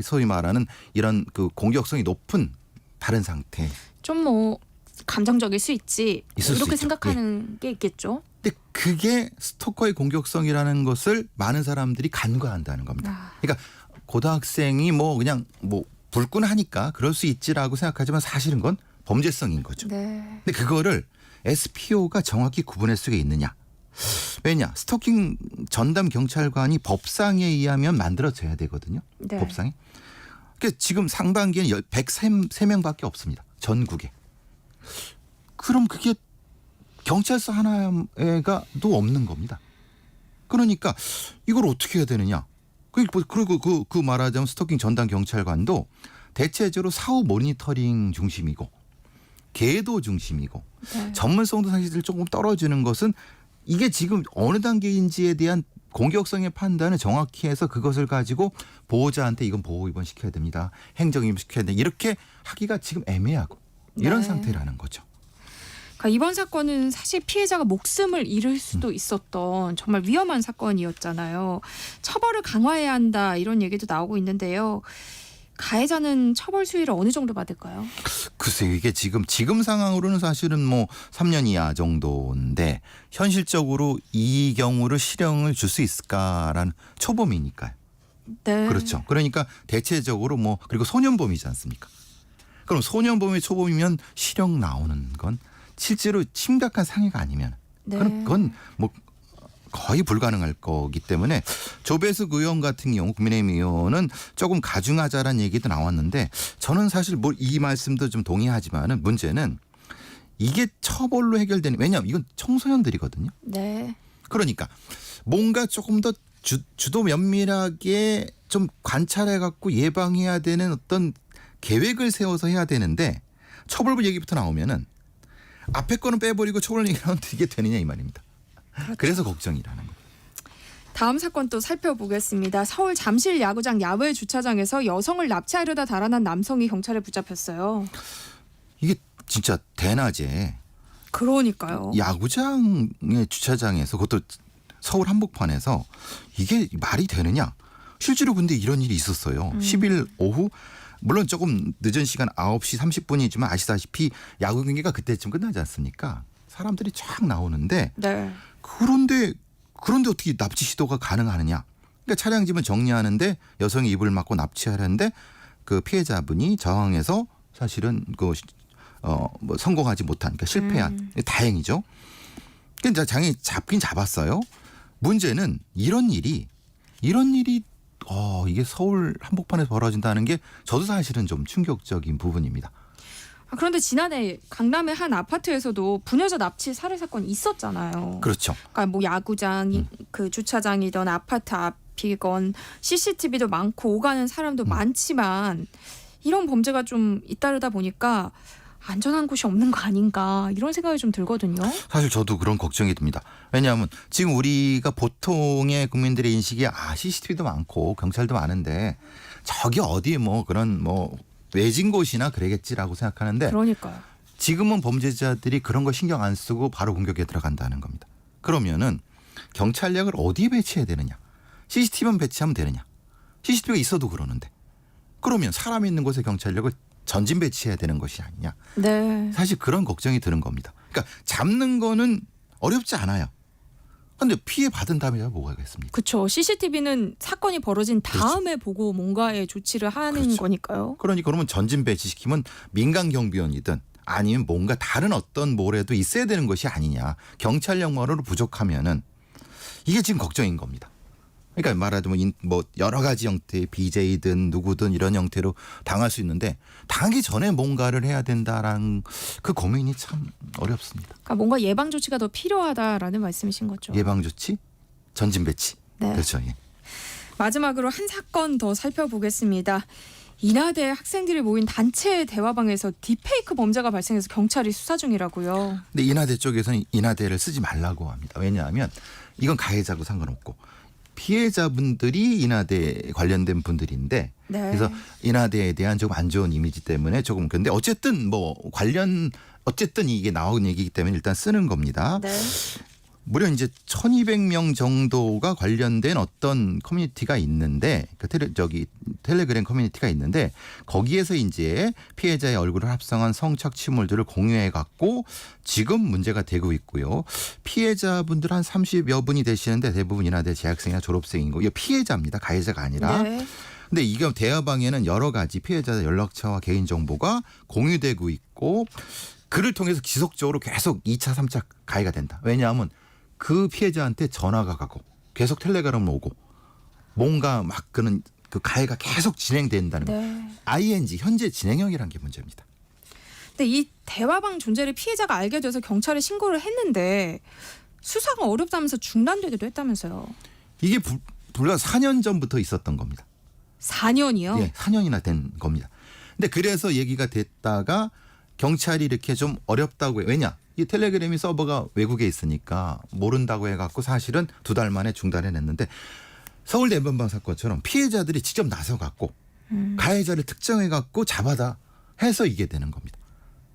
소위 말하는 이런 그 공격성이 높은 다른 상태. 좀 뭐 감정적일 수 있지. 있을 수 이렇게 있죠. 생각하는 게 있겠죠. 근데 그게 스토커의 공격성이라는 것을 많은 사람들이 간과한다는 겁니다. 그러니까 고등학생이 뭐 그냥 뭐 불끈하니까 그럴 수 있지라고 생각하지만 사실은 건 범죄성인 거죠. 네. 근데 그거를 SPO가 정확히 구분할 수가 있느냐? 왜냐? 스토킹 전담 경찰관이 법상에 의하면 만들어져야 되거든요. 네. 법상에. 그러니까 지금 상반기에는 103명밖에 없습니다. 전국에. 그럼 그게 경찰서 하나에가도 없는 겁니다. 그러니까 이걸 어떻게 해야 되느냐? 그리고 그 말하자면 스토킹 전담 경찰관도 대체적으로 사후 모니터링 중심이고 계도 중심이고 네. 전문성도 사실 조금 떨어지는 것은 이게 지금 어느 단계인지에 대한 공격성의 판단을 정확히 해서 그것을 가지고 보호자한테 이건 보호 입원 시켜야 됩니다. 행정 입원 시켜야 된다. 이렇게 하기가 지금 애매하고 이런 네. 상태라는 거죠. 그러니까 이번 사건은 사실 피해자가 목숨을 잃을 수도 있었던 정말 위험한 사건이었잖아요. 처벌을 강화해야 한다 이런 얘기도 나오고 있는데요. 가해자는 처벌 수위를 어느 정도 받을까요? 글쎄요. 이게 지금 상황으로는 사실은 뭐 3년 이하 정도인데 현실적으로 이 경우를 실형을 줄 수 있을까라는 초범이니까요. 네. 그렇죠. 그러니까 대체적으로 뭐 그리고 소년범이지 않습니까? 그럼 소년범의 초범이면 실형 나오는 건 실제로 심각한 상해가 아니면 네. 그건 뭐 거의 불가능할 거기 때문에 조배숙 의원 같은 경우 국민의힘 의원은 조금 가중하자라는 얘기도 나왔는데 저는 사실 뭐 이 말씀도 좀 동의하지만은 문제는 이게 처벌로 해결되는 왜냐하면 이건 청소년들이거든요. 네. 그러니까 뭔가 조금 더 주도 면밀하게 좀 관찰해 갖고 예방해야 되는 어떤 계획을 세워서 해야 되는데 처벌부 얘기부터 나오면은 앞에 거는 빼버리고 처벌 얘기하면 이게 되느냐 이 말입니다. 그래서 걱정이라는 거예요. 다음 사건 또 살펴보겠습니다. 서울 잠실 야구장 야외 주차장에서 여성을 납치하려다 달아난 남성이 경찰에 붙잡혔어요. 이게 진짜 대낮에 그러니까요. 야구장의 주차장에서 그것도 서울 한복판에서 이게 말이 되느냐. 실제로 근데 이런 일이 있었어요. 10일 오후 물론 조금 늦은 시간 9시 30분이지만 아시다시피 야구 경기가 그때쯤 끝나지 않습니까? 사람들이 쫙 나오는데 네. 그런데 어떻게 납치 시도가 가능하느냐? 그러니까 차량집을 정리하는데 여성이 입을 막고 납치하려는데 그 피해자분이 저항해서 사실은 뭐 성공하지 못한 그러니까 실패한 다행이죠. 그러니까 장애 잡긴 잡았어요. 문제는 이런 일이 이게 서울 한복판에서 벌어진다는 게 저도 사실은 좀 충격적인 부분입니다. 그런데 지난해 강남의 한 아파트에서도 부녀자 납치 살해 사건이 있었잖아요. 그렇죠. 그러니까 뭐 야구장, 그 주차장이던 아파트 앞이건 CCTV도 많고 오가는 사람도 많지만 이런 범죄가 좀 잇따르다 보니까 안전한 곳이 없는 거 아닌가 이런 생각이 좀 들거든요. 사실 저도 그런 걱정이 듭니다. 왜냐하면 지금 우리가 보통의 국민들의 인식이 CCTV도 많고 경찰도 많은데 저기 어디 뭐 그런 뭐 외진 곳이나 그러겠지라고 생각하는데 그러니까요. 지금은 범죄자들이 그런 거 신경 안 쓰고 바로 공격에 들어간다는 겁니다. 그러면은 경찰력을 어디에 배치해야 되느냐? CCTV만 배치하면 되느냐? CCTV가 있어도 그러는데 그러면 사람 있는 곳에 경찰력을 전진 배치해야 되는 것이 아니냐? 네. 사실 그런 걱정이 드는 겁니다. 그러니까 잡는 거는 어렵지 않아요. 그런데 피해 받은 다음에 뭐가 있겠습니까? 그렇죠. CCTV는 사건이 벌어진 다음에 그렇죠. 보고 뭔가의 조치를 하는 그렇죠. 거니까요. 그러니까 그러면 전진 배치시키면 민간 경비원이든 아니면 뭔가 다른 어떤 모래도 있어야 되는 것이 아니냐. 경찰력만으로 부족하면은 이게 지금 걱정인 겁니다. 그러니까 말하자면 뭐 여러 가지 형태의 BJ든 누구든 이런 형태로 당할 수 있는데 당하기 전에 뭔가를 해야 된다라는 그 고민이 참 어렵습니다. 그러니까 뭔가 예방 조치가 더 필요하다라는 말씀이신 거죠. 예방 조치, 전진 배치. 네. 그렇죠. 예. 마지막으로 한 사건 더 살펴보겠습니다. 인하대 학생들이 모인 단체 대화방에서 딥페이크 범죄가 발생해서 경찰이 수사 중이라고요. 근데 인하대 쪽에서는 인하대를 쓰지 말라고 합니다. 왜냐하면 이건 가해자고 상관없고 피해자분들이 인하대 관련된 분들인데 네. 그래서 인하대에 대한 조금 안 좋은 이미지 때문에 조금 근데 어쨌든 이게 나온 얘기이기 때문에 일단 쓰는 겁니다. 네. 무려 이제 1,200명 정도가 관련된 어떤 커뮤니티가 있는데 텔레그램 커뮤니티가 있는데 거기에서 이제 피해자의 얼굴을 합성한 성착취물들을 공유해 갖고 지금 문제가 되고 있고요. 피해자분들 한 30여 분이 되시는데 대부분 인하대 재학생이나 졸업생이고 이거 피해자입니다. 가해자가 아니라. 네. 근데 이게 대화방에는 여러 가지 피해자 연락처와 개인 정보가 공유되고 있고 그를 통해서 지속적으로 계속 2차, 3차 가해가 된다. 왜냐하면 그 피해자한테 전화가 가고 계속 텔레그램 오고 뭔가 막 그런 그 가해가 계속 진행된다는 거. 네. ING 현재 진행형이라는 게 문제입니다. 근데 이 대화방 존재를 피해자가 알게 돼서 경찰에 신고를 했는데 수사가 어렵다면서 중단되기도 했다면서요. 이게 불과 4년 전부터 있었던 겁니다. 4년이요? 예, 4년이나 된 겁니다. 근데 그래서 얘기가 됐다가 경찰이 이렇게 좀 어렵다고 해요. 왜냐? 이 텔레그램이 서버가 외국에 있으니까 모른다고 해갖고 사실은 2달 만에 중단해냈는데 서울대 엠번방 사건처럼 피해자들이 직접 나서갖고 가해자를 특정해갖고 잡아다 해서 이게 되는 겁니다.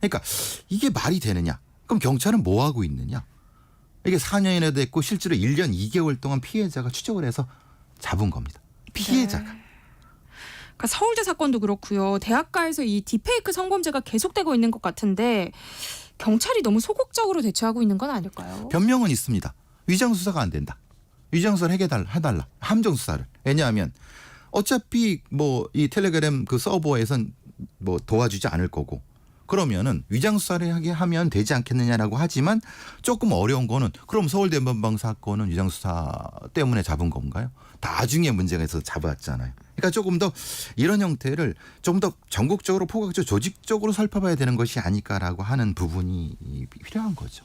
그러니까 이게 말이 되느냐? 그럼 경찰은 뭐 하고 있느냐? 이게 4년이나 됐고 실제로 1년 2개월 동안 피해자가 추적을 해서 잡은 겁니다. 피해자가. 네. 그러니까 서울대 사건도 그렇고요. 대학가에서 이 딥페이크 성범죄가 계속되고 있는 것 같은데 경찰이 너무 소극적으로 대처하고 있는 건 아닐까요? 변명은 있습니다. 위장 수사가 안 된다. 위장 수사를 해달라. 함정 수사를. 왜냐하면 어차피 뭐 이 텔레그램 그 서버에선 뭐 도와주지 않을 거고 그러면은 위장 수사를 하게 하면 되지 않겠느냐라고 하지만 조금 어려운 거는 그럼 서울대 엠번방 사건은 위장 수사 때문에 잡은 건가요? 나중에 문제가 있어서 잡았잖아요. 그러니까 조금 더 이런 형태를 좀 더 전국적으로 포괄적으로 조직적으로 살펴봐야 되는 것이 아닐까라고 하는 부분이 필요한 거죠.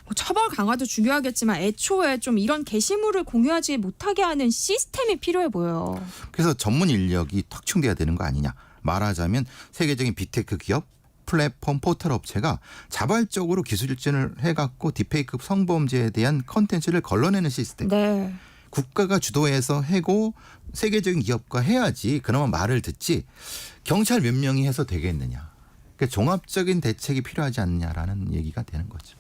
뭐 처벌 강화도 중요하겠지만 애초에 좀 이런 게시물을 공유하지 못하게 하는 시스템이 필요해 보여요. 그래서 전문 인력이 확충돼야 되는 거 아니냐. 말하자면 세계적인 빅테크 기업 플랫폼 포털 업체가 자발적으로 기술 발전을 해갖고 딥페이크 성범죄에 대한 컨텐츠를 걸러내는 시스템. 네. 국가가 주도해서 해고 세계적인 기업과 해야지 그나마 말을 듣지 경찰 몇 명이 해서 되겠느냐. 그러니까 종합적인 대책이 필요하지 않느냐라는 얘기가 되는 거죠.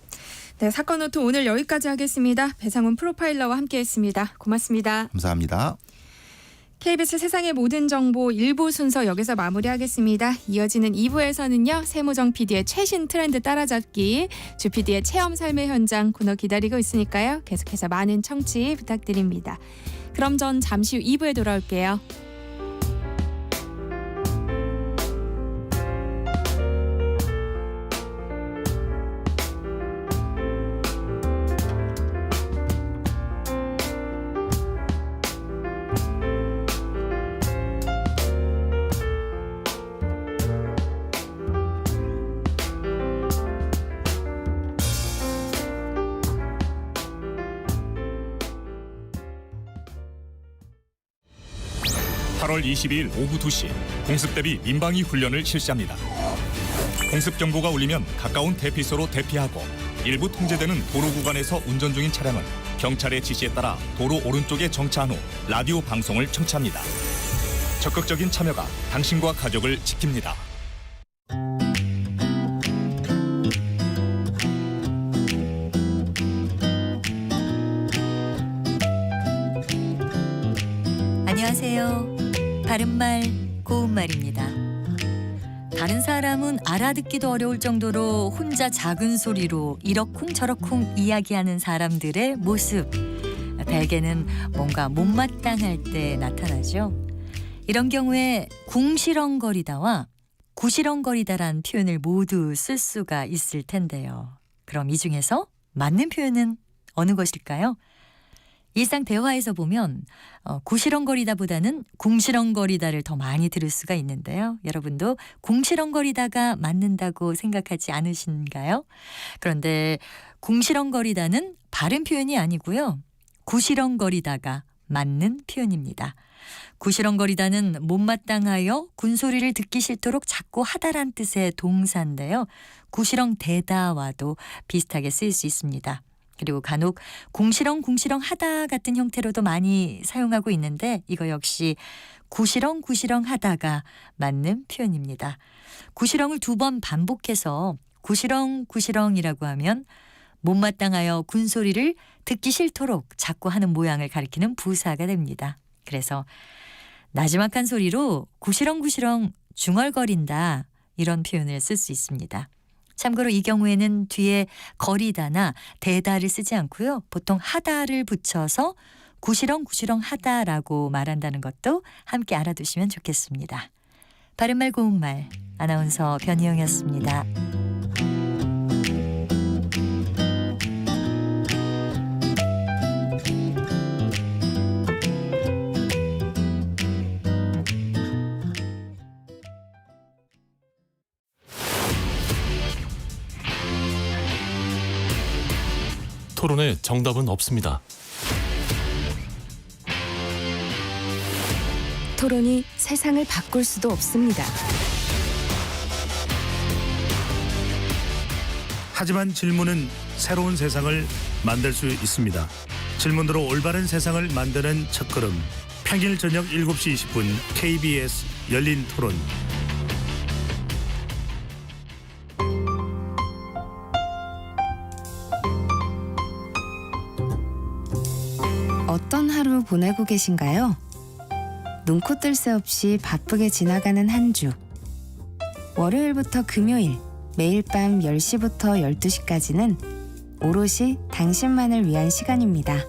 네, 사건 노트 오늘 여기까지 하겠습니다. 배상훈 프로파일러와 함께했습니다. 고맙습니다. 감사합니다. KBS 세상의 모든 정보 1부 순서 여기서 마무리하겠습니다. 이어지는 2부에서는요. 세무정 PD의 최신 트렌드 따라잡기, 주 PD의 체험 삶의 현장 코너 기다리고 있으니까요. 계속해서 많은 청취 부탁드립니다. 그럼 전 잠시 후 2부에 돌아올게요. 8월 22일 오후 2시 공습 대비 민방위 훈련을 실시합니다. 공습 경보가 울리면 가까운 대피소로 대피하고 일부 통제되는 도로 구간에서 운전 중인 차량은 경찰의 지시에 따라 도로 오른쪽에 정차한 후 라디오 방송을 청취합니다. 적극적인 참여가 당신과 가족을 지킵니다. 안녕하세요. 바른말 고운말입니다. 다른 사람은 알아듣기도 어려울 정도로 혼자 작은 소리로 이러쿵저러쿵 이야기하는 사람들의 모습. 대개는 뭔가 못마땅할 때 나타나죠. 이런 경우에 궁시렁거리다와 구시렁거리다란 표현을 모두 쓸 수가 있을 텐데요. 그럼 이 중에서 맞는 표현은 어느 것일까요? 일상 대화에서 보면 구시렁거리다보다는 궁시렁거리다를 더 많이 들을 수가 있는데요. 여러분도 궁시렁거리다가 맞는다고 생각하지 않으신가요? 그런데 궁시렁거리다는 바른 표현이 아니고요. 구시렁거리다가 맞는 표현입니다. 구시렁거리다는 못마땅하여 군소리를 듣기 싫도록 자꾸 하다란 뜻의 동사인데요. 구시렁대다와도 비슷하게 쓰일 수 있습니다. 그리고 간혹 궁시렁궁시렁 하다 같은 형태로도 많이 사용하고 있는데 이거 역시 구시렁구시렁 하다가 맞는 표현입니다. 구시렁을 2번 반복해서 구시렁구시렁이라고 하면 못마땅하여 군소리를 듣기 싫도록 자꾸 하는 모양을 가리키는 부사가 됩니다. 그래서 나지막한 소리로 구시렁구시렁 중얼거린다 이런 표현을 쓸 수 있습니다. 참고로 이 경우에는 뒤에 거리다나 대다를 쓰지 않고요. 보통 하다를 붙여서 구시렁구시렁 하다라고 말한다는 것도 함께 알아두시면 좋겠습니다. 바른말 고운말 아나운서 변희영이었습니다. 토론에 정답은 없습니다. 토론이 세상을 바꿀 수도 없습니다. 하지만 질문은 새로운 세상을 만들 수 있습니다. 질문으로 올바른 세상을 만드는 첫걸음. 평일 저녁 7시 20분 KBS 열린 토론. 어떤 하루 보내고 계신가요? 눈코 뜰 새 없이 바쁘게 지나가는 한 주. 월요일부터 금요일, 매일 밤 10시부터 12시까지는 오롯이 당신만을 위한 시간입니다.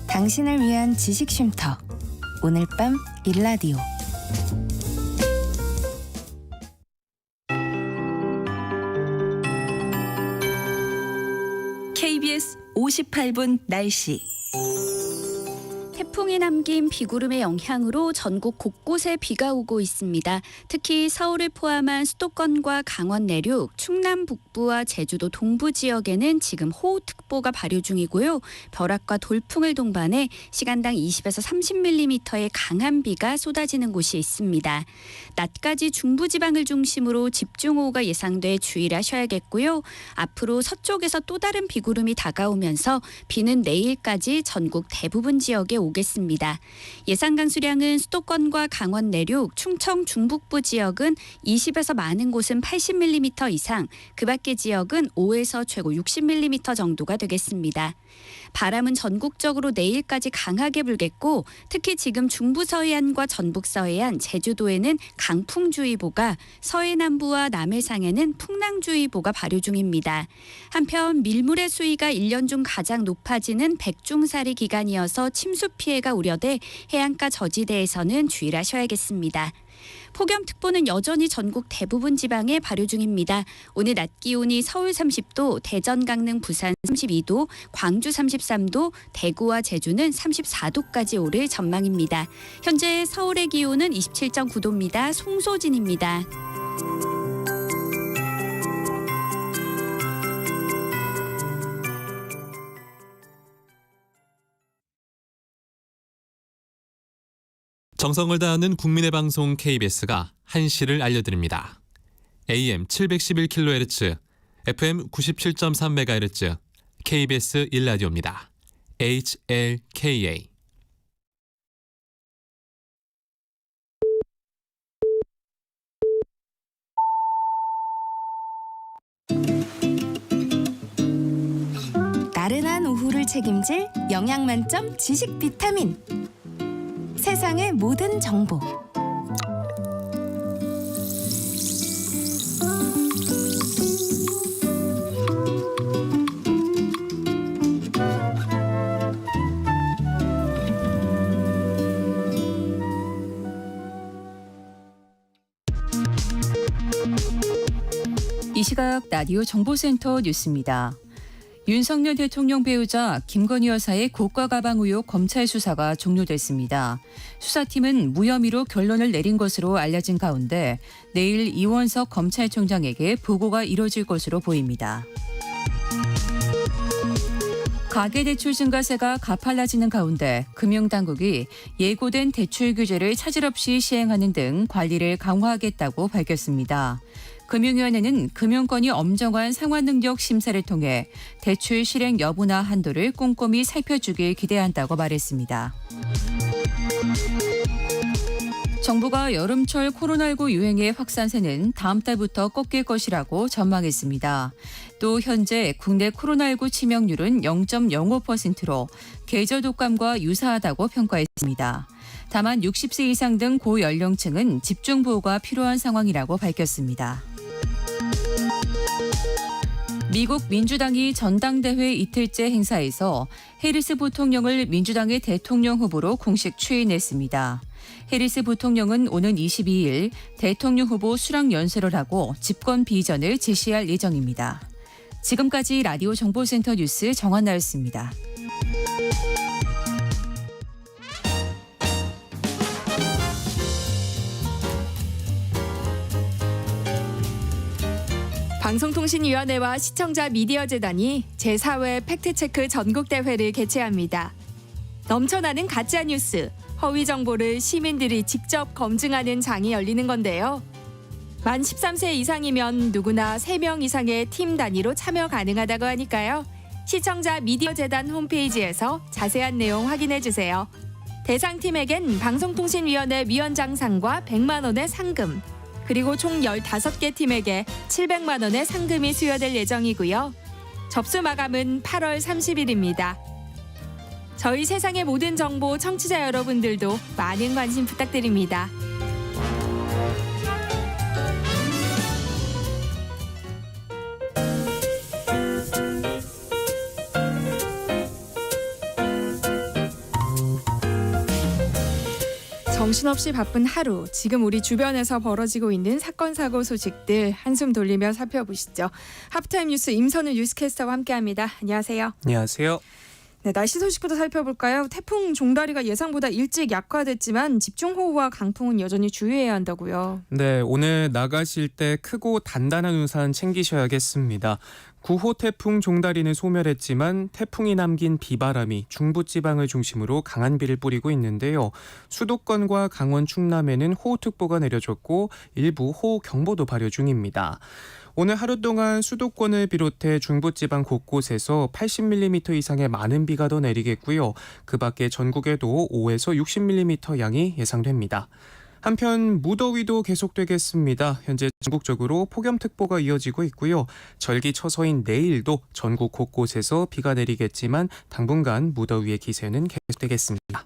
당신을 위한 지식 쉼터. 오늘 밤 일라디오. KBS 58분 날씨. 태풍이 남긴 비구름의 영향으로 전국 곳곳에 비가 오고 있습니다. 특히 서울을 포함한 수도권과 강원 내륙, 충남 북부와 제주도 동부 지역에는 지금 호우특보가 발효 중이고요. 벼락과 돌풍을 동반해 시간당 20에서 30mm의 강한 비가 쏟아지는 곳이 있습니다. 낮까지 중부지방을 중심으로 집중호우가 예상돼 주의를 하셔야겠고요. 앞으로 서쪽에서 또 다른 비구름이 다가오면서 비는 내일까지 전국 대부분 지역에 오겠습니다. 예상 강수량은 수도권과 강원 내륙, 충청 중북부 지역은 20에서 많은 곳은 80mm 이상, 그 밖의 지역은 5에서 최고 60mm 정도가 되겠습니다. 바람은 전국적으로 내일까지 강하게 불겠고 특히 지금 중부 서해안과 전북 서해안, 제주도에는 강풍주의보가, 서해 남부와 남해상에는 풍랑주의보가 발효 중입니다. 한편 밀물의 수위가 1년 중 가장 높아지는 백중사리 기간이어서 침수 피해가 우려돼 해안가 저지대에서는 주의를 하셔야겠습니다. 폭염특보는 여전히 전국 대부분 지방에 발효 중입니다. 오늘 낮 기온이 서울 30도, 대전, 강릉, 부산 32도, 광주 33도, 대구와 제주는 34도까지 오를 전망입니다. 현재 서울의 기온은 27.9도입니다. 송소진입니다. 정성을 다하는 국민의 방송 KBS가 한시를 알려드립니다. AM 711kHz, FM 97.3MHz, KBS 1라디오입니다. HLKA. 나른한 오후를 책임질 영양 만점 지식 비타민. 세상의 모든 정보. 이 시각 라디오 정보센터 뉴스입니다. 윤석열 대통령 배우자 김건희 여사의 고가 가방 의혹 검찰 수사가 종료됐습니다. 수사팀은 무혐의로 결론을 내린 것으로 알려진 가운데 내일 이원석 검찰총장에게 보고가 이뤄질 것으로 보입니다. 가계대출 증가세가 가팔라지는 가운데 금융당국이 예고된 대출 규제를 차질 없이 시행하는 등 관리를 강화하겠다고 밝혔습니다. 금융위원회는 금융권이 엄정한 상환능력 심사를 통해 대출 실행 여부나 한도를 꼼꼼히 살펴주길 기대한다고 말했습니다. 정부가 여름철 코로나19 유행의 확산세는 다음 달부터 꺾일 것이라고 전망했습니다. 또 현재 국내 코로나19 치명률은 0.05%로 계절 독감과 유사하다고 평가했습니다. 다만 60세 이상 등 고연령층은 집중보호가 필요한 상황이라고 밝혔습니다. 미국 민주당이 전당대회 이틀째 행사에서 해리스 부통령을 민주당의 대통령 후보로 공식 추인했습니다. 해리스 부통령은 오는 22일 대통령 후보 수락 연설을 하고 집권 비전을 제시할 예정입니다. 지금까지 라디오 정보센터 뉴스 정한나였습니다. 방송통신위원회와 시청자 미디어재단이 제4회 팩트체크 전국대회를 개최합니다. 넘쳐나는 가짜뉴스, 허위 정보를 시민들이 직접 검증하는 장이 열리는 건데요. 만 13세 이상이면 누구나 3명 이상의 팀 단위로 참여 가능하다고 하니까요. 시청자 미디어재단 홈페이지에서 자세한 내용 확인해주세요. 대상팀에겐 방송통신위원회 위원장상과 100만 원의 상금, 그리고 총 15개 팀에게 700만 원의 상금이 수여될 예정이고요. 접수 마감은 8월 30일입니다. 저희 세상의 모든 정보 청취자 여러분들도 많은 관심 부탁드립니다. 정신없이 바쁜 하루, 지금 우리 주변에서 벌어지고 있는 사건 사고 소식들 한숨 돌리며 살펴보시죠. 하프타임 뉴스 임선우 뉴스캐스터와 함께합니다. 안녕하세요. 안녕하세요. 네, 날씨 소식부터 살펴볼까요? 태풍 종다리가 예상보다 일찍 약화됐지만 집중호우와 강풍은 여전히 주의해야 한다고요. 네, 오늘 나가실 때 크고 단단한 우산 챙기셔야겠습니다. 9호 태풍 종다리는 소멸했지만 태풍이 남긴 비바람이 중부지방을 중심으로 강한 비를 뿌리고 있는데요. 수도권과 강원 충남에는 호우특보가 내려졌고 일부 호우경보도 발효 중입니다. 오늘 하루 동안 수도권을 비롯해 중부지방 곳곳에서 80mm 이상의 많은 비가 더 내리겠고요. 그 밖에 전국에도 5에서 60mm 양이 예상됩니다. 한편 무더위도 계속되겠습니다. 현재 전국적으로 폭염특보가 이어지고 있고요. 절기처서인 내일도 전국 곳곳에서 비가 내리겠지만 당분간 무더위의 기세는 계속되겠습니다.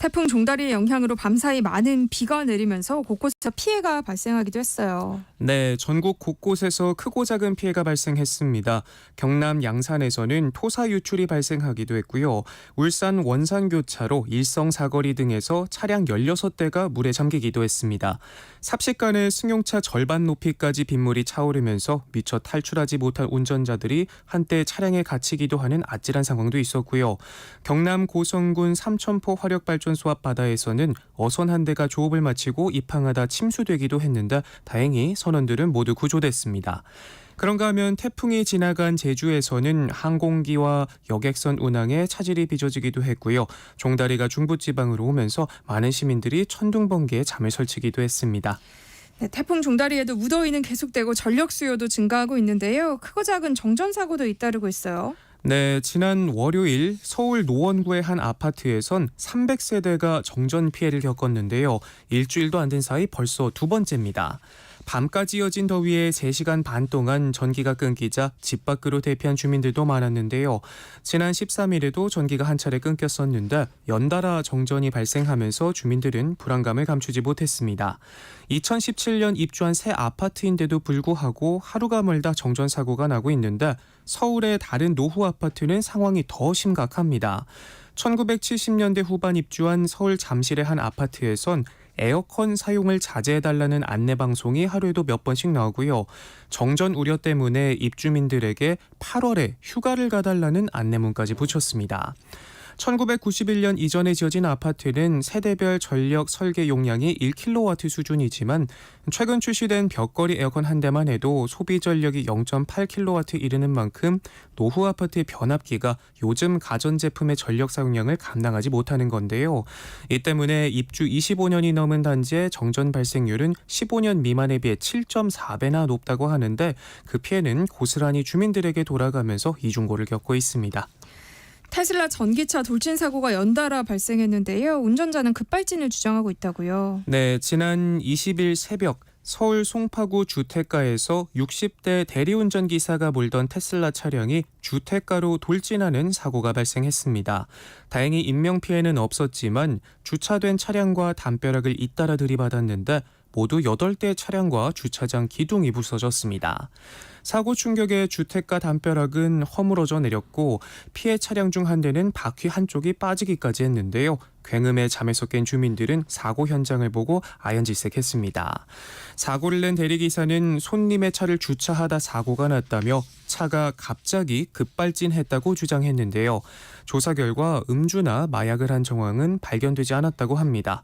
태풍 종다리의 영향으로 밤사이 많은 비가 내리면서 곳곳에서 피해가 발생하기도 했어요. 네, 전국 곳곳에서 크고 작은 피해가 발생했습니다. 경남 양산에서는 토사 유출이 발생하기도 했고요. 울산 원산교차로 일성 사거리 등에서 차량 16대가 물에 잠기기도 했습니다. 삽시간에 승용차 절반 높이까지 빗물이 차오르면서 미처 탈출하지 못한 운전자들이 한때 차량에 갇히기도 하는 아찔한 상황도 있었고요. 경남 고성군 삼천포 화력발전소 선수 앞 바다에서는 어선 한 대가 조업을 마치고 입항하다 침수되기도 했는데 다행히 선원들은 모두 구조됐습니다. 그런가 하면 태풍이 지나간 제주에서는 항공기와 여객선 운항에 차질이 빚어지기도 했고요. 종다리가 중부지방으로 오면서 많은 시민들이 천둥번개에 잠을 설치기도 했습니다. 네, 태풍 종다리에도 무더위는 계속되고 전력 수요도 증가하고 있는데요. 크고 작은 정전 사고도 잇따르고 있어요. 네, 지난 월요일 서울 노원구의 한 아파트에선 300세대가 정전 피해를 겪었는데요. 일주일도 안 된 사이 벌써 두 번째입니다. 밤까지 이어진 더위에 3시간 반 동안 전기가 끊기자 집 밖으로 대피한 주민들도 많았는데요. 지난 13일에도 전기가 한 차례 끊겼었는데 연달아 정전이 발생하면서 주민들은 불안감을 감추지 못했습니다. 2017년 입주한 새 아파트인데도 불구하고 하루가 멀다 정전 사고가 나고 있는데 서울의 다른 노후 아파트는 상황이 더 심각합니다. 1970년대 후반 입주한 서울 잠실의 한 아파트에선 에어컨 사용을 자제해달라는 안내방송이 하루에도 몇 번씩 나오고요. 정전 우려 때문에 입주민들에게 8월에 휴가를 가달라는 안내문까지 붙였습니다. 1991년 이전에 지어진 아파트는 세대별 전력 설계 용량이 1kW 수준이지만 최근 출시된 벽걸이 에어컨 한 대만 해도 소비 전력이 0.8kW 이르는 만큼 노후 아파트의 변압기가 요즘 가전제품의 전력 사용량을 감당하지 못하는 건데요. 이 때문에 입주 25년이 넘은 단지의 정전 발생률은 15년 미만에 비해 7.4배나 높다고 하는데 그 피해는 고스란히 주민들에게 돌아가면서 이중고를 겪고 있습니다. 테슬라 전기차 돌진 사고가 연달아 발생했는데요. 운전자는 급발진을 주장하고 있다고요. 네, 지난 20일 새벽 서울 송파구 주택가에서 60대 대리운전기사가 몰던 테슬라 차량이 주택가로 돌진하는 사고가 발생했습니다. 다행히 인명피해는 없었지만 주차된 차량과 담벼락을 잇따라 들이받았는데 모두 8대 차량과 주차장 기둥이 부서졌습니다. 사고 충격에 주택가 담벼락은 허물어져 내렸고 피해 차량 중 한 대는 바퀴 한쪽이 빠지기까지 했는데요. 굉음에 잠에서 깬 주민들은 사고 현장을 보고 아연질색했습니다. 사고를 낸 대리기사는 손님의 차를 주차하다 사고가 났다며 차가 갑자기 급발진했다고 주장했는데요. 조사 결과 음주나 마약을 한 정황은 발견되지 않았다고 합니다.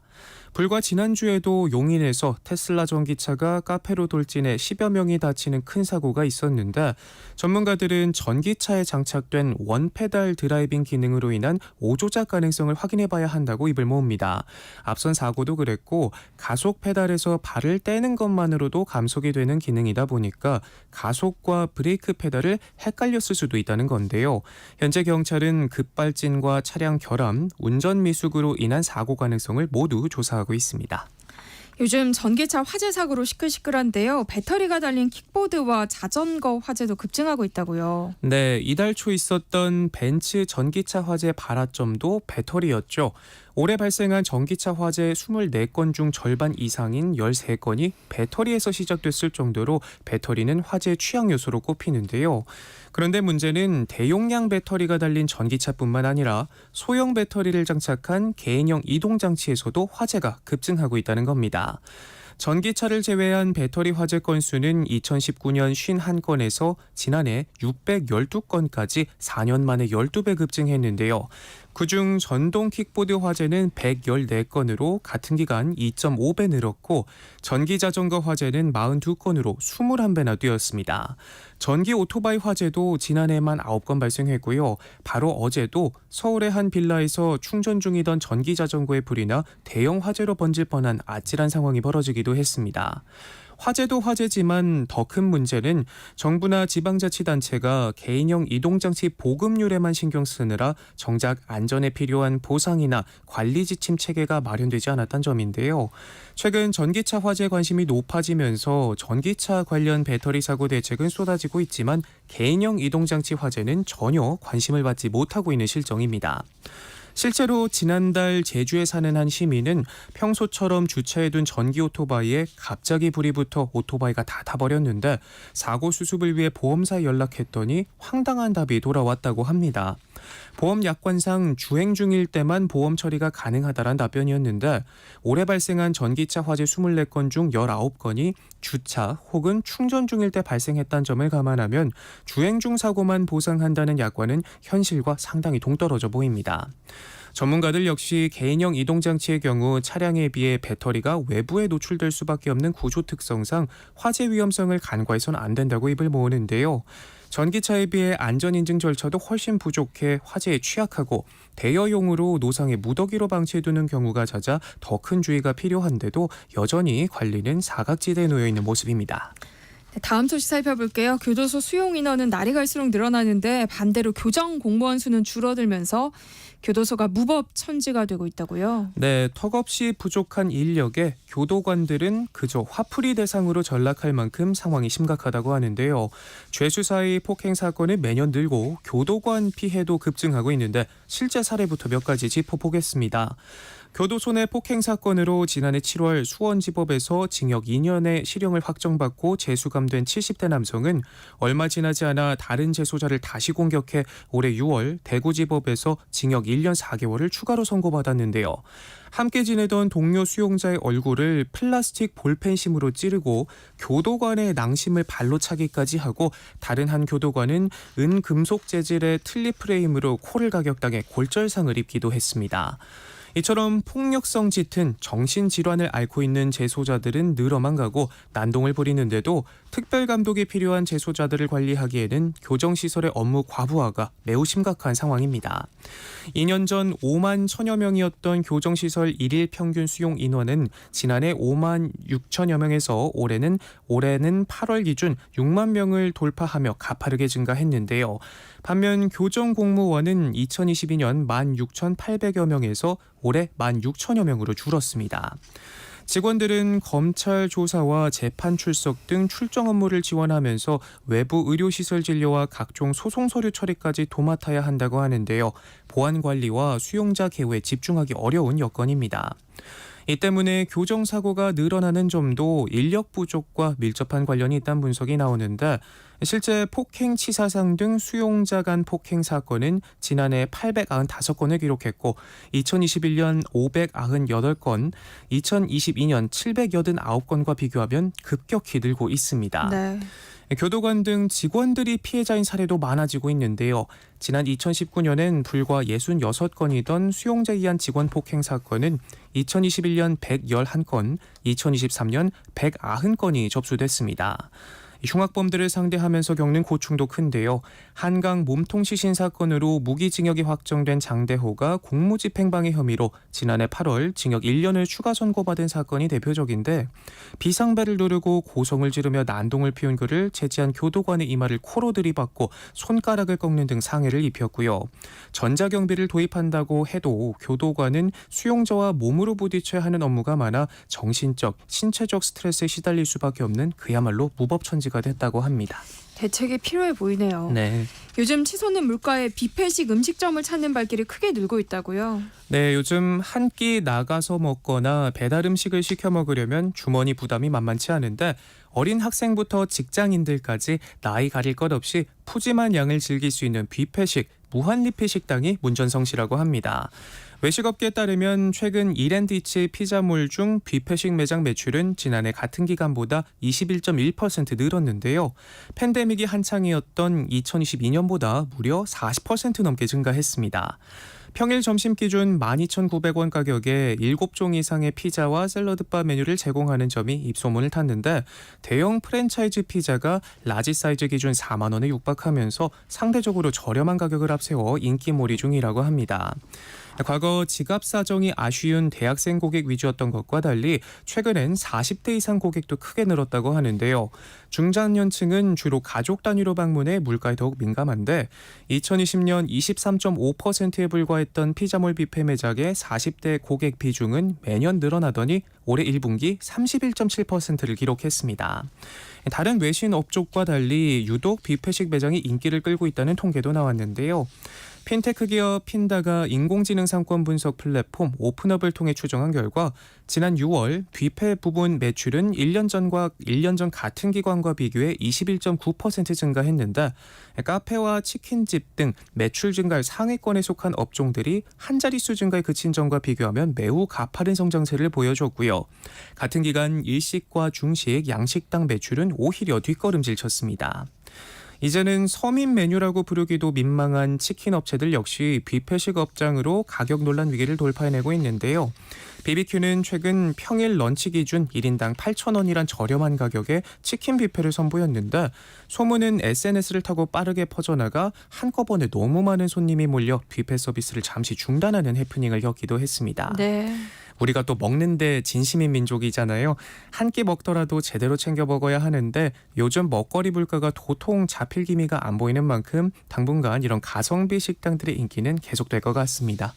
불과 지난주에도 용인에서 테슬라 전기차가 카페로 돌진해 10여 명이 다치는 큰 사고가 있었는데 전문가들은 전기차에 장착된 원페달 드라이빙 기능으로 인한 오조작 가능성을 확인해봐야 한다고 입을 모읍니다. 앞선 사고도 그랬고 가속 페달에서 발을 떼는 것만으로도 감속이 되는 기능이다 보니까 가속과 브레이크 페달을 헷갈렸을 수도 있다는 건데요. 현재 경찰은 급발진과 차량 결함, 운전 미숙으로 인한 사고 가능성을 모두 조사하고 있습니다. 요즘 전기차 화재 사고로 시끌시끌한데요. 배터리가 달린 킥보드와 자전거 화재도 급증하고 있다고요. 네, 이달 초 있었던 벤츠 전기차 화재 발화점도 배터리였죠. 올해 발생한 전기차 화재 24건 중 절반 이상인 13건이 배터리에서 시작됐을 정도로 배터리는 화재 취약 요소로 꼽히는데요. 그런데 문제는 대용량 배터리가 달린 전기차뿐만 아니라 소형 배터리를 장착한 개인형 이동장치에서도 화재가 급증하고 있다는 겁니다. 전기차를 제외한 배터리 화재 건수는 2019년 51건에서 지난해 612건까지 4년 만에 12배 급증했는데요. 그중 전동 킥보드 화재는 114건으로 같은 기간 2.5배 늘었고 전기자전거 화재는 42건으로 21배나 뛰었습니다. 전기 오토바이 화재도 지난해만 9건 발생했고요. 바로 어제도 서울의 한 빌라에서 충전 중이던 전기자전거에 불이 나 대형 화재로 번질 뻔한 아찔한 상황이 벌어지기도 했습니다. 화재도 화재지만 더 큰 문제는 정부나 지방자치단체가 개인형 이동장치 보급률에만 신경 쓰느라 정작 안전에 필요한 보상이나 관리 지침 체계가 마련되지 않았다는 점인데요. 최근 전기차 화재 관심이 높아지면서 전기차 관련 배터리 사고 대책은 쏟아지고 있지만 개인형 이동장치 화재는 전혀 관심을 받지 못하고 있는 실정입니다. 실제로 지난달 제주에 사는 한 시민은 평소처럼 주차해둔 전기 오토바이에 갑자기 불이 붙어 오토바이가 다 타버렸는데 사고 수습을 위해 보험사에 연락했더니 황당한 답이 돌아왔다고 합니다. 보험 약관상 주행 중일 때만 보험 처리가 가능하다란 답변이었는데 올해 발생한 전기차 화재 24건 중 19건이 주차 혹은 충전 중일 때 발생했다는 점을 감안하면 주행 중 사고만 보상한다는 약관은 현실과 상당히 동떨어져 보입니다. 전문가들 역시 개인형 이동장치의 경우 차량에 비해 배터리가 외부에 노출될 수밖에 없는 구조 특성상 화재 위험성을 간과해서는 안 된다고 입을 모으는데요. 전기차에 비해 안전인증 절차도 훨씬 부족해 화재에 취약하고 대여용으로 노상에 무더기로 방치해두는 경우가 잦아 더 큰 주의가 필요한데도 여전히 관리는 사각지대에 놓여있는 모습입니다. 다음 소식 살펴볼게요. 교도소 수용 인원은 날이 갈수록 늘어나는데 반대로 교정 공무원 수는 줄어들면서 교도소가 무법천지가 되고 있다고요. 네, 턱없이 부족한 인력에 교도관들은 그저 화풀이 대상으로 전락할 만큼 상황이 심각하다고 하는데요. 죄수사의 폭행 사건은 매년 늘고 교도관 피해도 급증하고 있는데 실제 사례부터 몇 가지 짚어보겠습니다. 교도소 내 폭행 사건으로 지난해 7월 수원지법에서 징역 2년의 실형을 확정받고 재수감된 70대 남성은 얼마 지나지 않아 다른 재소자를 다시 공격해 올해 6월 대구지법에서 징역 1년 4개월을 추가로 선고받았는데요. 함께 지내던 동료 수용자의 얼굴을 플라스틱 볼펜심으로 찌르고 교도관의 낭심을 발로 차기까지 하고 다른 한 교도관은 은금속 재질의 틀니 프레임으로 코를 가격당해 골절상을 입기도 했습니다. 이처럼 폭력성 짙은 정신질환을 앓고 있는 재소자들은 늘어만 가고 난동을 부리는데도 특별감독이 필요한 재소자들을 관리하기에는 교정시설의 업무 과부하가 매우 심각한 상황입니다. 2년 전 5만 1천여 명이었던 교정시설 1일 평균 수용 인원은 지난해 5만 6천여 명에서 올해는 8월 기준 6만 명을 돌파하며 가파르게 증가했는데요. 반면 교정공무원은 2022년 16,800여 명에서 올해 16,000여 명으로 줄었습니다. 직원들은 검찰 조사와 재판 출석 등 출정 업무를 지원하면서 외부 의료시설 진료와 각종 소송 서류 처리까지 도맡아야 한다고 하는데요. 보안 관리와 수용자 개호에 집중하기 어려운 여건입니다. 이 때문에 교정사고가 늘어나는 점도 인력 부족과 밀접한 관련이 있다는 분석이 나오는데 실제 폭행, 치사상 등 수용자 간 폭행 사건은 지난해 895건을 기록했고 2021년 598건, 2022년 789건과 비교하면 급격히 늘고 있습니다. 네. 교도관 등 직원들이 피해자인 사례도 많아지고 있는데요. 지난 2019년엔 불과 66건이던 수용자에 의한 직원 폭행 사건은 2021년 111건, 2023년 190건이 접수됐습니다. 흉악범들을 상대하면서 겪는 고충도 큰데요. 한강 몸통 시신 사건으로 무기징역이 확정된 장대호가 공무집행방해 혐의로 지난해 8월 징역 1년을 추가 선고받은 사건이 대표적인데 비상벨을 누르고 고성을 지르며 난동을 피운 그를 제지한 교도관의 이마를 코로 들이받고 손가락을 꺾는 등 상해를 입혔고요. 전자경비를 도입한다고 해도 교도관은 수용자와 몸으로 부딪혀야 하는 업무가 많아 정신적, 신체적 스트레스에 시달릴 수밖에 없는 그야말로 무법천지가 됐다고 합니다. 대책이 필요해 보이네요. 네. 요즘 치솟는 물가에 뷔페식 음식점을 찾는 발길이 크게 늘고 있다고요. 네, 요즘 한 끼 나가서 먹거나 배달 음식을 시켜 먹으려면 주머니 부담이 만만치 않은데 어린 학생부터 직장인들까지 나이 가릴 것 없이 푸짐한 양을 즐길 수 있는 뷔페식, 무한리필 식당이 문전성시라고 합니다. 외식업계에 따르면 최근 이랜디치 피자몰 중 뷔페식 매장 매출은 지난해 같은 기간보다 21.1% 늘었는데요. 팬데믹이 한창이었던 2022년보다 무려 40% 넘게 증가했습니다. 평일 점심 기준 12,900원 가격에 7종 이상의 피자와 샐러드바 메뉴를 제공하는 점이 입소문을 탔는데 대형 프랜차이즈 피자가 라지 사이즈 기준 4만 원에 육박하면서 상대적으로 저렴한 가격을 앞세워 인기몰이 중이라고 합니다. 과거 지갑 사정이 아쉬운 대학생 고객 위주였던 것과 달리 최근엔 40대 이상 고객도 크게 늘었다고 하는데요. 중장년층은 주로 가족 단위로 방문해 물가에 더욱 민감한데 2020년 23.5%에 불과했던 피자몰 뷔페 매장의 40대 고객 비중은 매년 늘어나더니 올해 1분기 31.7%를 기록했습니다. 다른 외신 업종과 달리 유독 뷔페식 매장이 인기를 끌고 있다는 통계도 나왔는데요. 핀테크 기업 핀다가 인공지능 상권 분석 플랫폼 오픈업을 통해 추정한 결과 지난 6월 뷔페 부분 매출은 1년 전 같은 기간과 비교해 21.9% 증가했는데 카페와 치킨집 등 매출 증가율 상위권에 속한 업종들이 한 자릿수 증가에 그친 전과 비교하면 매우 가파른 성장세를 보여줬고요. 같은 기간 일식과 중식, 양식당 매출은 오히려 뒷걸음질 쳤습니다. 이제는 서민 메뉴라고 부르기도 민망한 치킨 업체들 역시 뷔페식 업장으로 가격 논란 위기를 돌파해내고 있는데요. BBQ는 최근 평일 런치 기준 1인당 8,000원이란 저렴한 가격에 치킨 뷔페를 선보였는데 소문은 SNS를 타고 빠르게 퍼져나가 한꺼번에 너무 많은 손님이 몰려 뷔페 서비스를 잠시 중단하는 해프닝을 겪기도 했습니다. 네. 우리가 또 먹는데 진심인 민족이잖아요. 한 끼 먹더라도 제대로 챙겨 먹어야 하는데 요즘 먹거리 물가가 도통 잡힐 기미가 안 보이는 만큼 당분간 이런 가성비 식당들의 인기는 계속될 것 같습니다.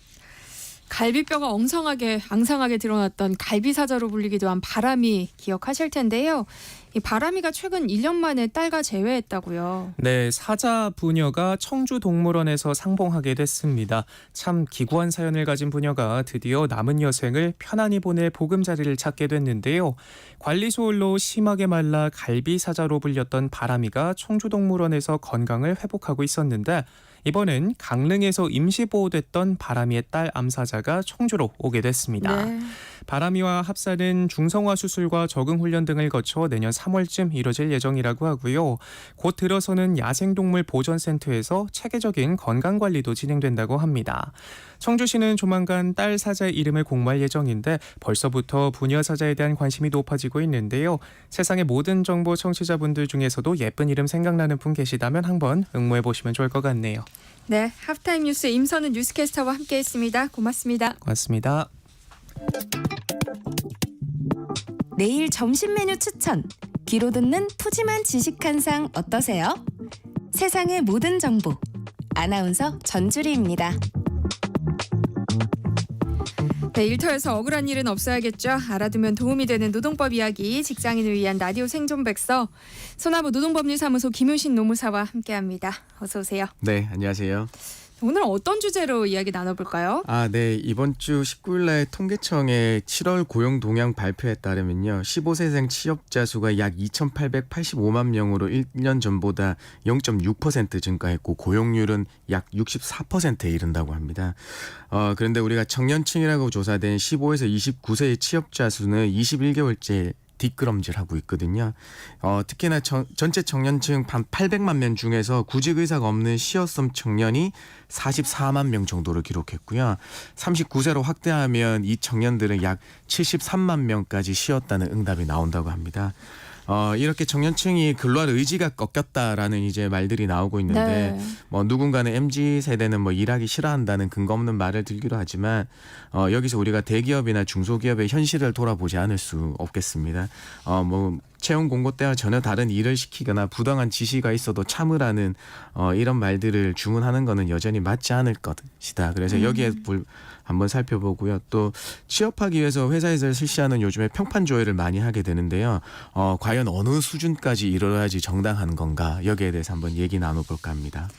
갈비뼈가 앙상하게 드러났던 갈비사자로 불리기도 한 바람이 기억하실 텐데요. 이 바람이가 최근 1년 만에 딸과 재회했다고요. 네, 사자 부녀가 청주동물원에서 상봉하게 됐습니다. 참 기구한 사연을 가진 부녀가 드디어 남은 여생을 편안히 보낼 보금자리를 찾게 됐는데요. 관리소홀로 심하게 말라 갈비사자로 불렸던 바람이가 청주동물원에서 건강을 회복하고 있었는데 이번엔 강릉에서 임시보호됐던 바람이의 딸 암사자가 청주로 오게 됐습니다. 네. 바람이와 합사는 중성화 수술과 적응 훈련 등을 거쳐 내년 3월쯤 이뤄질 예정이라고 하고요. 곧 들어서는 야생동물 보전센터에서 체계적인 건강관리도 진행된다고 합니다. 청주시는 조만간 딸 사자의 이름을 공모할 예정인데 벌써부터 부녀 사자에 대한 관심이 높아지고 있는데요. 세상의 모든 정보 청취자분들 중에서도 예쁜 이름 생각나는 분 계시다면 한번 응모해보시면 좋을 것 같네요. 네, 하프타임 뉴스 임선은 뉴스캐스터와 함께했습니다. 고맙습니다. 고맙습니다. 내일 점심 메뉴 추천. 귀로 듣는 푸짐한 지식 한 상 어떠세요? 세상의 모든 정보. 아나운서 전주리입니다. 네, 일터에서 억울한 일은 없어야겠죠. 알아두면 도움이 되는 노동법 이야기, 직장인을 위한 라디오 생존백서, 소나무 노동법률사무소 김효신 노무사와 함께합니다. 어서 오세요. 네, 안녕하세요. 오늘 어떤 주제로 이야기 나눠볼까요? 네. 이번 주 19일 날 통계청의 7월 고용 동향 발표에 따르면요. 15세생 취업자 수가 약 2,885만 명으로 1년 전보다 0.6% 증가했고 고용률은 약 64%에 이른다고 합니다. 그런데 우리가 청년층이라고 조사된 15에서 29세의 취업자 수는 21개월째 뒷걸음질하고 있거든요. 특히나 전체 청년층 한 800만 명 중에서 구직 의사가 없는 시어섬 청년이 44만 명 정도를 기록했고요. 39세로 확대하면 이 청년들은 약 73만 명까지 쉬었다는 응답이 나온다고 합니다. 이렇게 청년층이 근로할 의지가 꺾였다라는 이제 말들이 나오고 있는데 네. 누군가는 MZ 세대는 일하기 싫어한다는 근거 없는 말을 들기도 하지만 여기서 우리가 대기업이나 중소기업의 현실을 돌아보지 않을 수 없겠습니다. 채용 공고 때와 전혀 다른 일을 시키거나 부당한 지시가 있어도 참으라는 이런 말들을 주문하는 것은 여전히 맞지 않을 것이다. 그래서 여기에 한번 살펴보고요. 또 취업하기 위해서 회사에서 실시하는 요즘에 평판 조회를 많이 하게 되는데요. 과연 어느 수준까지 이뤄야지 정당한 건가 여기에 대해서 한번 얘기 나눠볼까 합니다.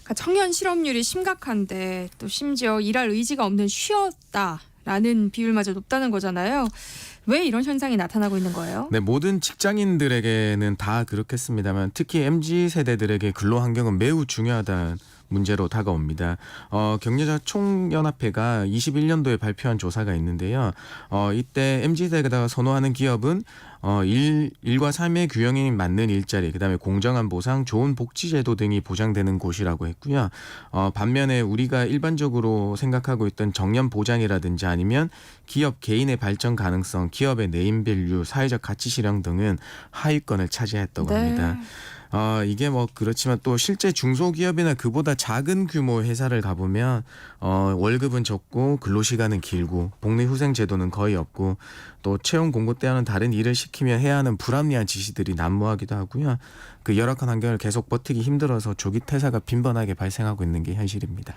그러니까 청년 실업률이 심각한데 또 심지어 일할 의지가 없는 쉬었다라는 비율마저 높다는 거잖아요. 왜 이런 현상이 나타나고 있는 거예요? 네, 모든 직장인들에게는 다 그렇겠습니다만 특히 MZ 세대들에게 근로 환경은 매우 중요하다는 문제로 다가옵니다. 경제자 총연합회가 21년도에 발표한 조사가 있는데요. 이때 MZ세대가 선호하는 기업은 일과 삶의 균형이 맞는 일자리, 그다음에 공정한 보상, 좋은 복지제도 등이 보장되는 곳이라고 했고요. 반면에 우리가 일반적으로 생각하고 있던 정년 보장이라든지 아니면 기업 개인의 발전 가능성, 기업의 네임밸류, 사회적 가치 실현 등은 하위권을 차지했다고 합니다. 이게 그렇지만 또 실제 중소기업이나 그보다 작은 규모 회사를 가보면 월급은 적고 근로시간은 길고 복리후생 제도는 거의 없고 또 채용 공고 때와는 다른 일을 시키며 해야 하는 불합리한 지시들이 난무하기도 하고요. 그 열악한 환경을 계속 버티기 힘들어서 조기 퇴사가 빈번하게 발생하고 있는 게 현실입니다.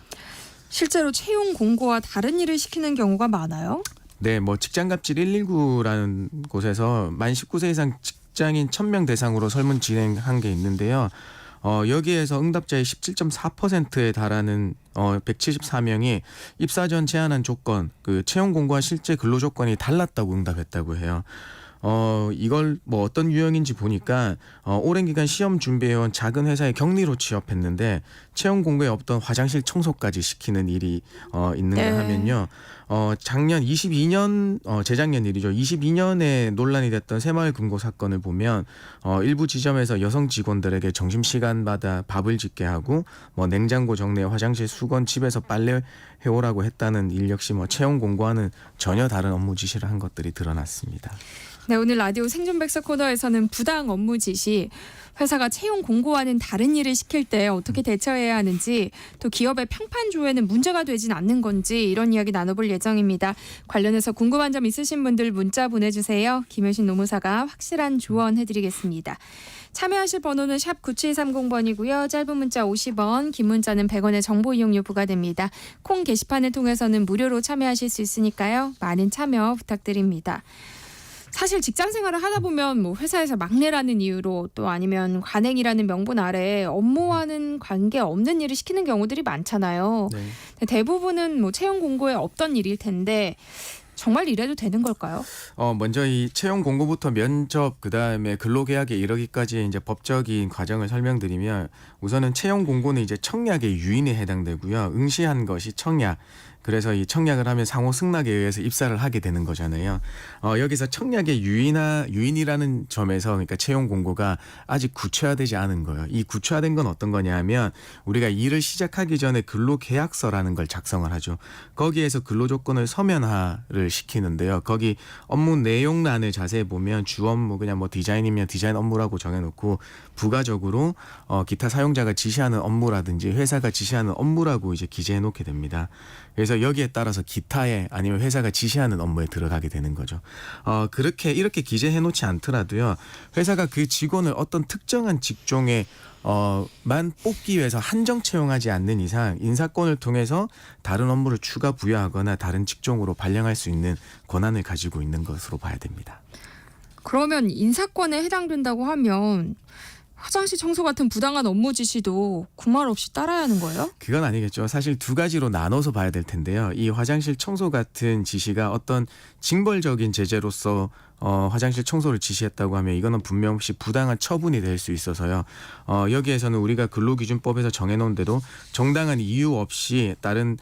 실제로 채용 공고와 다른 일을 시키는 경우가 많아요? 네, 직장갑질 119라는 곳에서 만 19세 이상 직장인 1,000명 대상으로 설문 진행한 게 있는데요. 여기에서 응답자의 17.4%에 달하는 174명이 입사 전 제안한 조건, 그 채용 공고와 실제 근로 조건이 달랐다고 응답했다고 해요. 이걸 뭐 어떤 유형인지 보니까 오랜 기간 시험 준비해온 작은 회사의 격리로 취업했는데 채용 공고에 없던 화장실 청소까지 시키는 일이 있는가 하면요. 작년 22년 재작년 일이죠. 22년에 논란이 됐던 새마을 금고 사건을 보면 일부 지점에서 여성 직원들에게 점심시간마다 밥을 짓게 하고 뭐 냉장고 정리에 화장실 수건, 집에서 빨래 해오라고 했다는 일 역시 뭐 채용 공고와는 전혀 다른 업무 지시를 한 것들이 드러났습니다. 네, 오늘 라디오 생존백서 코너에서는 부당 업무 지시, 회사가 채용 공고와는 다른 일을 시킬 때 어떻게 대처해야 하는지, 또 기업의 평판 조회는 문제가 되진 않는 건지 이런 이야기 나눠볼 예정입니다. 관련해서 궁금한 점 있으신 분들 문자 보내주세요. 김효신 노무사가 확실한 조언해드리겠습니다. 참여하실 번호는 샵 9730번이고요. 짧은 문자 50원, 긴 문자는 100원의 정보 이용료 부과됩니다. 콩 게시판을 통해서는 무료로 참여하실 수 있으니까요. 많은 참여 부탁드립니다. 사실 직장 생활을 하다 보면 뭐 회사에서 막내라는 이유로 또 아니면 관행이라는 명분 아래 업무와는 관계 없는 일을 시키는 경우들이 많잖아요. 네. 대부분은 뭐 채용 공고에 없던 일일 텐데 정말 이래도 되는 걸까요? 먼저 이 채용 공고부터 면접 그다음에 근로계약에 이르기까지 이제 법적인 과정을 설명드리면 우선은 채용 공고는 이제 청약의 유인에 해당되고요. 응시한 것이 청약. 그래서 이 청약을 하면 상호 승낙에 의해서 입사를 하게 되는 거잖아요. 여기서 청약의 유인이라는 점에서 그러니까 채용 공고가 아직 구체화되지 않은 거예요. 이 구체화된 건 어떤 거냐 하면 우리가 일을 시작하기 전에 근로계약서라는 걸 작성을 하죠. 거기에서 근로조건을 서면화를 시키는데요. 거기 업무 내용란을 자세히 보면 주 업무 그냥 뭐 디자인이면 디자인 업무라고 정해놓고 부가적으로 기타 사용자가 지시하는 업무라든지 회사가 지시하는 업무라고 이제 기재해 놓게 됩니다. 그래서 여기에 따라서 기타에 아니면 회사가 지시하는 업무에 들어가게 되는 거죠. 이렇게 기재해 놓지 않더라도요. 회사가 그 직원을 어떤 특정한 직종에 만 뽑기 위해서 한정 채용하지 않는 이상 인사권을 통해서 다른 업무를 추가 부여하거나 다른 직종으로 발령할 수 있는 권한을 가지고 있는 것으로 봐야 됩니다. 그러면 인사권에 해당된다고 하면 화장실 청소 같은 부당한 업무 지시도 구말 없이 따라야 하는 거예요? 그건 아니겠죠. 사실 두 가지로 나눠서 봐야 될 텐데요. 이 화장실 청소 같은 지시가 어떤 징벌적인 제재로서 화장실 청소를 지시했다고 하면 이거는 분명히 부당한 처분이 될 수 있어서요. 여기에서는 우리가 근로기준법에서 정해놓은 대로 정당한 이유 없이 다른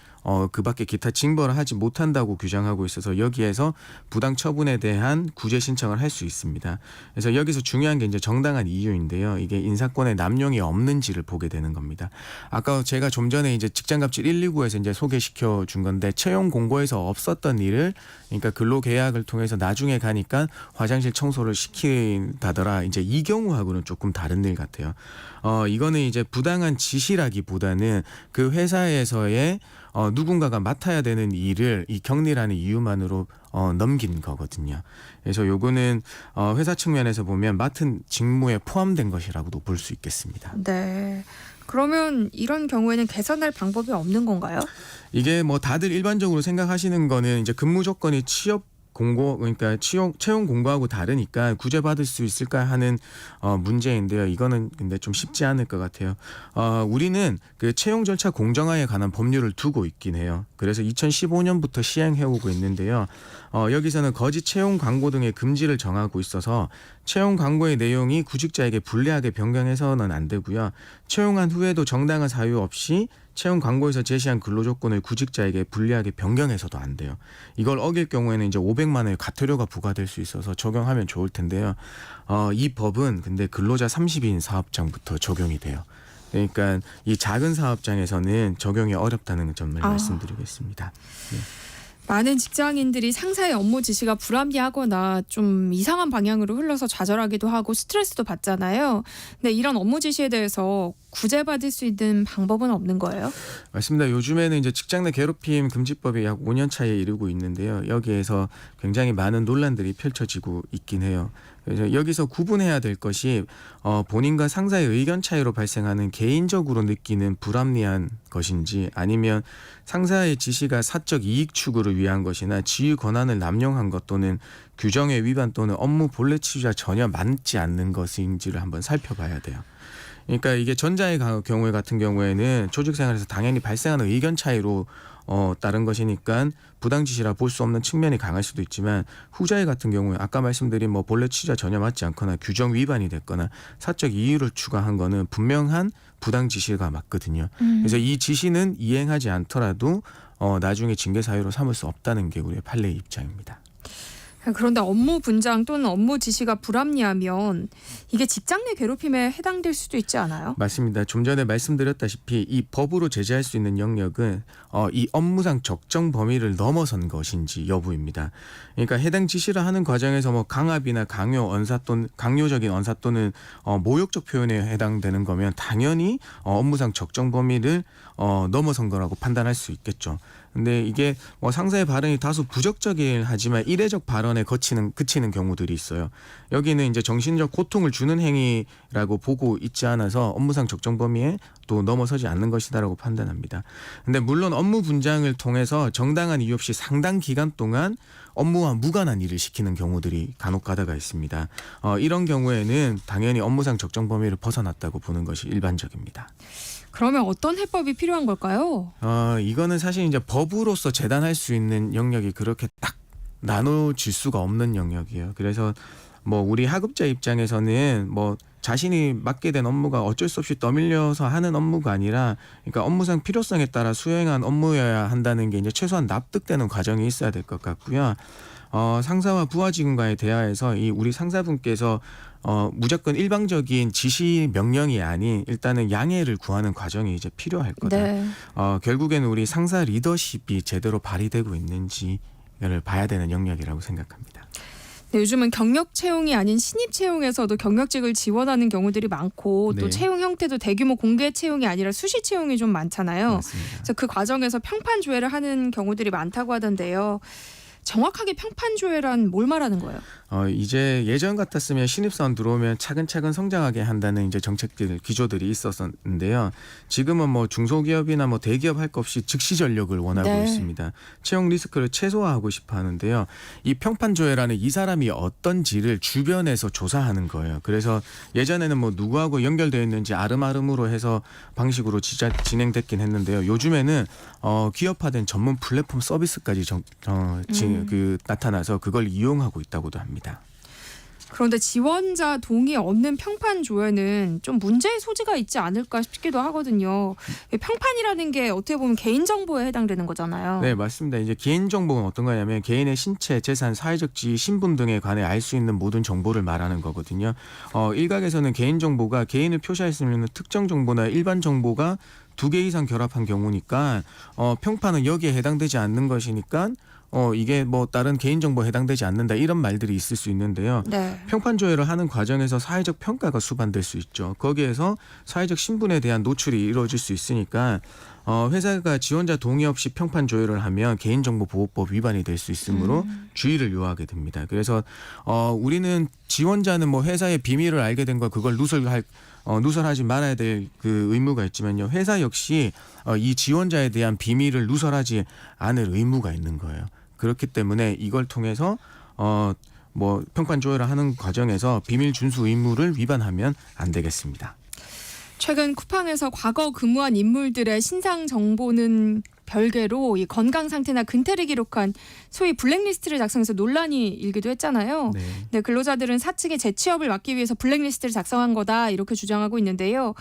그 밖에 기타 징벌을 하지 못한다고 규정하고 있어서 여기에서 부당 처분에 대한 구제 신청을 할 수 있습니다. 그래서 여기서 중요한 게 이제 정당한 이유인데요. 이게 인사권에 남용이 없는지를 보게 되는 겁니다. 아까 제가 좀 전에 이제 직장갑질 129에서 이제 소개시켜 준 건데 채용 공고에서 없었던 일을 그러니까 근로계약을 통해서 나중에 가니까 화장실 청소를 시킨다더라. 이제 이 경우하고는 조금 다른 일 같아요. 이거는 이제 부당한 지시라기보다는 그 회사에서의 누군가가 맡아야 되는 일을 이 격리라는 이유만으로 넘긴 거거든요. 그래서 요거는 회사 측면에서 보면 맡은 직무에 포함된 것이라고도 볼 수 있겠습니다. 네. 그러면 이런 경우에는 개선할 방법이 없는 건가요? 이게 뭐 다들 일반적으로 생각하시는 거는 이제 근무 조건이 취업 공고 그러니까 채용 공고하고 다르니까 구제받을 수 있을까 하는 문제인데요. 이거는 근데 좀 쉽지 않을 것 같아요. 우리는 그 채용 절차 공정화에 관한 법률을 두고 있긴 해요. 그래서 2015년부터 시행해오고 있는데요. 여기서는 거짓 채용 광고 등의 금지를 정하고 있어서 채용 광고의 내용이 구직자에게 불리하게 변경해서는 안 되고요. 채용한 후에도 정당한 사유 없이 채용 광고에서 제시한 근로조건을 구직자에게 불리하게 변경해서도 안 돼요. 이걸 어길 경우에는 이제 500만 원의 과태료가 부과될 수 있어서 적용하면 좋을 텐데요. 이 법은 근데 근로자 30인 사업장부터 적용이 돼요. 그러니까 이 작은 사업장에서는 적용이 어렵다는 점을 말씀드리겠습니다. 네. 많은 직장인들이 상사의 업무 지시가 불합리하거나 좀 이상한 방향으로 흘러서 좌절하기도 하고 스트레스도 받잖아요. 근데 이런 업무 지시에 대해서 구제받을 수 있는 방법은 없는 거예요? 맞습니다. 요즘에는 이제 직장 내 괴롭힘 금지법이 약 5년 차에 이르고 있는데요. 여기에서 굉장히 많은 논란들이 펼쳐지고 있긴 해요. 그래서 여기서 구분해야 될 것이 본인과 상사의 의견 차이로 발생하는 개인적으로 느끼는 불합리한 것인지 아니면 상사의 지시가 사적 이익 추구를 위한 것이나 지휘 권한을 남용한 것 또는 규정의 위반 또는 업무 본래 취지와 전혀 맞지 않는 것인지를 한번 살펴봐야 돼요. 그러니까 이게 전자의 경우에 같은 경우에는 조직 생활에서 당연히 발생하는 의견 차이로 따른 것이니까 부당 지시라 볼 수 없는 측면이 강할 수도 있지만 후자의 같은 경우에 아까 말씀드린 뭐 본래 취지와 전혀 맞지 않거나 규정 위반이 됐거나 사적 이유를 추가한 거는 분명한 부당 지시가 맞거든요. 그래서 이 지시는 이행하지 않더라도 나중에 징계 사유로 삼을 수 없다는 게 우리의 판례의 입장입니다. 그런데 업무 분장 또는 업무 지시가 불합리하면 이게 직장 내 괴롭힘에 해당될 수도 있지 않아요? 맞습니다. 좀 전에 말씀드렸다시피 이 법으로 제재할 수 있는 영역은 이 업무상 적정 범위를 넘어선 것인지 여부입니다. 그러니까 해당 지시를 하는 과정에서 뭐 강압이나 강요적인 언사 또는 모욕적 표현에 해당되는 거면 당연히 업무상 적정 범위를 넘어선 거라고 판단할 수 있겠죠. 근데 이게 뭐 상사의 발언이 다소 부적절하긴 하지만 이례적 발언에 그치는 경우들이 있어요. 여기는 이제 정신적 고통을 주는 행위라고 보고 있지 않아서 업무상 적정 범위에 또 넘어서지 않는 것이다라고 판단합니다. 근데 물론 업무 분장을 통해서 정당한 이유 없이 상당 기간 동안 업무와 무관한 일을 시키는 경우들이 간혹 가다가 있습니다. 이런 경우에는 당연히 업무상 적정 범위를 벗어났다고 보는 것이 일반적입니다. 그러면 어떤 해법이 필요한 걸까요? 이거는 사실 이제 법으로서 재단할 수 있는 영역이 그렇게 딱 나눠질 수가 없는 영역이에요. 그래서 뭐 우리 하급자 입장에서는 뭐 자신이 맡게 된 업무가 어쩔 수 없이 떠밀려서 하는 업무가 아니라 그러니까 업무상 필요성에 따라 수행한 업무여야 한다는 게 이제 최소한 납득되는 과정이 있어야 될 것 같고요. 상사와 부하 직원과의 대화에서 이 우리 상사분께서 무조건 일방적인 지시 명령이 아닌 일단은 양해를 구하는 과정이 이제 필요할 거다. 네. 결국에는 우리 상사 리더십이 제대로 발휘되고 있는지를 봐야 되는 영역이라고 생각합니다. 네, 요즘은 경력 채용이 아닌 신입 채용에서도 경력직을 지원하는 경우들이 많고 또 네. 채용 형태도 대규모 공개 채용이 아니라 수시 채용이 좀 많잖아요. 맞습니다. 그래서 그 과정에서 평판 조회를 하는 경우들이 많다고 하던데요. 정확하게 평판 조회란 뭘 말하는 거예요? 이제 예전 같았으면 신입사원 들어오면 차근차근 성장하게 한다는 이제 정책들 기조들이 있었는데요. 지금은 뭐 중소기업이나 뭐 대기업 할 것 없이 즉시 전력을 원하고 네. 있습니다. 채용 리스크를 최소화하고 싶어 하는데요. 이 평판 조회라는 이 사람이 어떤지를 주변에서 조사하는 거예요. 그래서 예전에는 뭐 누구하고 연결되어 있는지 아름아름으로 해서 방식으로 진행됐긴 했는데요. 요즘에는 기업화된 전문 플랫폼 서비스까지 나타나서 그걸 이용하고 있다고도 합니다. 그런데 지원자 동의 없는 평판 조회는 좀 문제의 소지가 있지 않을까 싶기도 하거든요. 평판이라는 게 어떻게 보면 개인정보에 해당되는 거잖아요. 네, 맞습니다. 이제 개인정보는 어떤 거냐면 개인의 신체, 재산, 사회적 지위, 신분 등에 관해 알 수 있는 모든 정보를 말하는 거거든요. 일각에서는 개인정보가 개인을 표시할 수 있는 특정 정보나 일반 정보가 2개 이상 결합한 경우니까 평판은 여기에 해당되지 않는 것이니까 이게 뭐 다른 개인정보에 해당되지 않는다 이런 말들이 있을 수 있는데요. 네. 평판 조회를 하는 과정에서 사회적 평가가 수반될 수 있죠. 거기에서 사회적 신분에 대한 노출이 이루어질 수 있으니까 회사가 지원자 동의 없이 평판 조회를 하면 개인정보보호법 위반이 될 수 있으므로 주의를 요하게 됩니다. 그래서 우리는 지원자는 뭐 회사의 비밀을 알게 된 걸 그걸 누설하지 말아야 될 그 의무가 있지만요. 회사 역시 이 지원자에 대한 비밀을 누설하지 않을 의무가 있는 거예요. 그렇기 때문에 이걸 통해서 뭐 평판 조회를 하는 과정에서 비밀 준수 의무를 위반하면 안 되겠습니다. 최근 쿠팡에서 과거 근무한 인물들의 신상 정보는 별개로 이 건강 상태나 근태를 기록한 소위 블랙리스트를 작성해서 논란이 일기도 했잖아요. 네. 네, 근로자들은 사측의 재취업을 막기 위해서 블랙리스트를 작성한 거다 이렇게 주장하고 있는데요.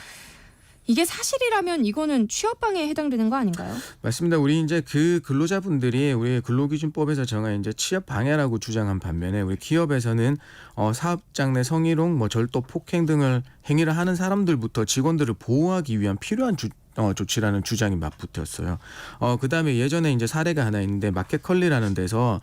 이게 사실이라면 이거는 취업 방해에 해당되는 거 아닌가요? 맞습니다. 우리 이제 그 근로자분들이 우리 근로기준법에서 정한 이제 취업 방해라고 주장한 반면에 우리 기업에서는 사업장 내 성희롱, 뭐 절도, 폭행 등을 행위를 하는 사람들부터 직원들을 보호하기 위한 필요한 조치라는 주장이 맞붙었어요. 그다음에 예전에 이제 사례가 하나 있는데 마켓컬리라는 데서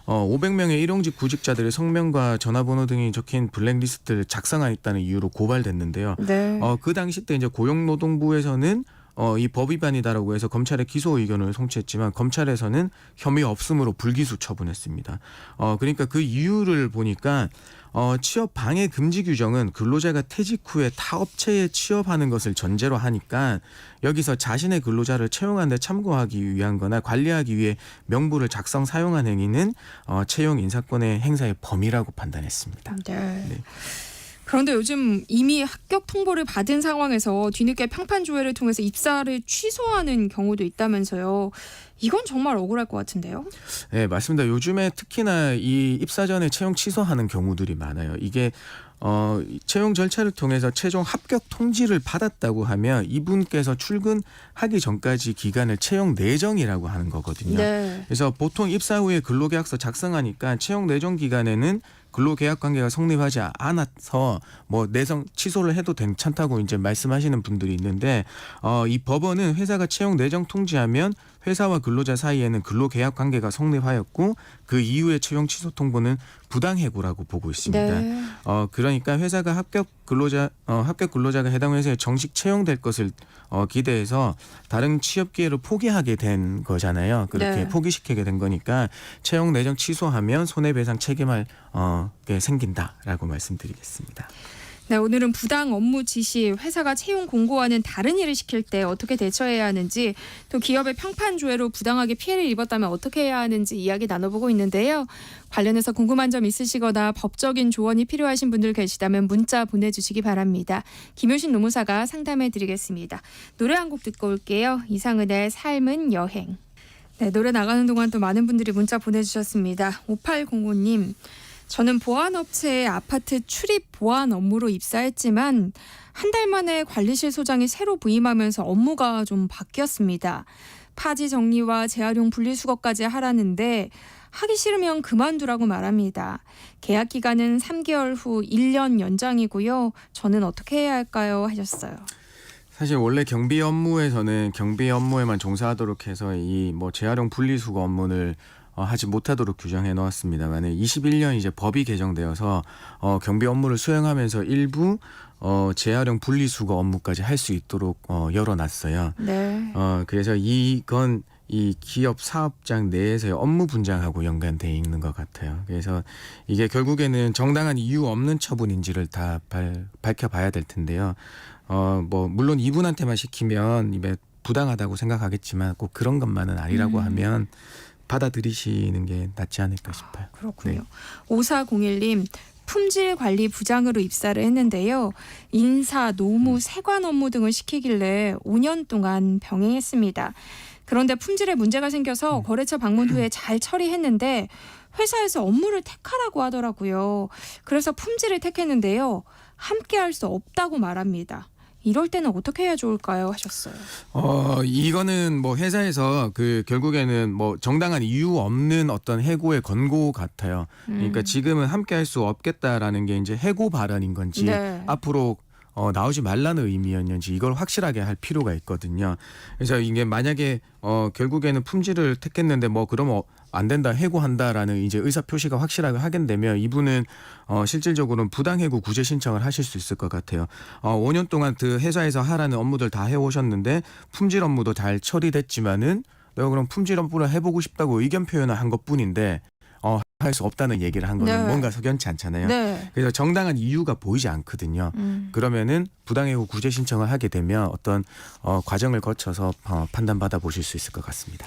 500명의 일용직 구직자들의 성명과 전화번호 등이 적힌 블랙리스트를 작성했다는 이유로 고발됐는데요. 네. 그 당시 때 이제 고용노동부에서는 이 법 위반이다라고 해서 검찰에 기소 의견을 송치했지만 검찰에서는 혐의 없음으로 불기소 처분했습니다. 그러니까 그 이유를 보니까 취업 방해 금지 규정은 근로자가 퇴직 후에 타 업체에 취업하는 것을 전제로 하니까 여기서 자신의 근로자를 채용하는 데 참고하기 위한 거나 관리하기 위해 명부를 작성 사용한 행위는 채용 인사권의 행사의 범위라고 판단했습니다. 네. 네. 그런데 요즘 이미 합격 통보를 받은 상황에서 뒤늦게 평판 조회를 통해서 입사를 취소하는 경우도 있다면서요. 이건 정말 억울할 것 같은데요. 네, 맞습니다. 요즘에 특히나 이 입사 전에 채용 취소하는 경우들이 많아요. 이게 채용 절차를 통해서 최종 합격 통지를 받았다고 하면 이분께서 출근하기 전까지 기간을 채용 내정이라고 하는 거거든요. 네. 그래서 보통 입사 후에 근로계약서 작성하니까 채용 내정 기간에는 근로계약 관계가 성립하지 않아서 뭐 내성 취소를 해도 괜찮다고 이제 말씀하시는 분들이 있는데 이 법원은 회사가 채용 내정 통지하면 회사와 근로자 사이에는 근로계약 관계가 성립하였고 그 이후에 채용 취소 통보는 부당해고라고 보고 있습니다. 네. 그러니까 회사가 합격 근로자가 해당 회사에 정식 채용될 것을 기대해서 다른 취업 기회를 포기하게 된 거잖아요. 그렇게 네. 포기시키게 된 거니까 채용 내정 취소하면 손해배상 책임할 게 생긴다라고 말씀드리겠습니다. 네, 오늘은 부당 업무 지시, 회사가 채용 공고와는 다른 일을 시킬 때 어떻게 대처해야 하는지, 또 기업의 평판 조회로 부당하게 피해를 입었다면 어떻게 해야 하는지 이야기 나눠보고 있는데요. 관련해서 궁금한 점 있으시거나 법적인 조언이 필요하신 분들 계시다면 문자 보내주시기 바랍니다. 김효신 노무사가 상담해드리겠습니다. 노래 한 곡 듣고 올게요. 이상은의 삶은 여행. 네, 노래 나가는 동안 또 많은 분들이 문자 보내주셨습니다. 5805님. 저는 보안업체의 아파트 출입 보안 업무로 입사했지만 한 달 만에 관리실 소장이 새로 부임하면서 업무가 좀 바뀌었습니다. 파지 정리와 재활용 분리수거까지 하라는데 하기 싫으면 그만두라고 말합니다. 계약 기간은 3개월 후 1년 연장이고요. 저는 어떻게 해야 할까요? 하셨어요. 사실 원래 경비 업무에서는 경비 업무에만 종사하도록 해서 이 뭐 재활용 분리수거 업무를 하지 못하도록 규정해 놓았습니다만 21년 이제 법이 개정되어서 경비 업무를 수행하면서 일부 재활용 분리수거 업무까지 할 수 있도록 열어놨어요. 네. 그래서 이건 이 기업 사업장 내에서의 업무 분장하고 연관되어 있는 것 같아요. 그래서 이게 결국에는 정당한 이유 없는 처분인지를 다 밝혀봐야 될 텐데요. 뭐 물론 이분한테만 시키면 입에 부당하다고 생각하겠지만 꼭 그런 것만은 아니라고 하면 받아들이시는 게 낫지 않을까 싶어요. 그렇군요. 네. 5401님. 품질 관리 부장으로 입사를 했는데요. 인사, 노무, 세관 업무 등을 시키길래 5년 동안 병행했습니다. 그런데 품질에 문제가 생겨서 거래처 방문 후에 잘 처리했는데 회사에서 업무를 택하라고 하더라고요. 그래서 품질을 택했는데요. 함께 할 수 없다고 말합니다. 이럴 때는 어떻게 해야 좋을까요? 하셨어요. 이거는 뭐 회사에서 결국에는 뭐 정당한 이유 없는 어떤 해고의 권고 같아요. 그러니까 지금은 함께 할 수 없겠다라는 게 이제 해고 발언인 건지 네. 앞으로 나오지 말라는 의미였는지 이걸 확실하게 할 필요가 있거든요. 그래서 이게 만약에 결국에는 품질을 택했는데 뭐 그러면 안 된다, 해고한다라는 이제 의사 표시가 확실하게 확인되면 이분은 실질적으로는 부당해고 구제 신청을 하실 수 있을 것 같아요. 5년 동안 그 회사에서 하라는 업무들 다 해오셨는데 품질 업무도 잘 처리됐지만은 내가 그럼 품질 업무를 해보고 싶다고 의견 표현을 한 것뿐인데 할 수 없다는 얘기를 한 거는 네. 뭔가 석연치 않잖아요. 네. 그래서 정당한 이유가 보이지 않거든요. 그러면은 부당해고 구제 신청을 하게 되면 어떤 과정을 거쳐서 판단받아 보실 수 있을 것 같습니다.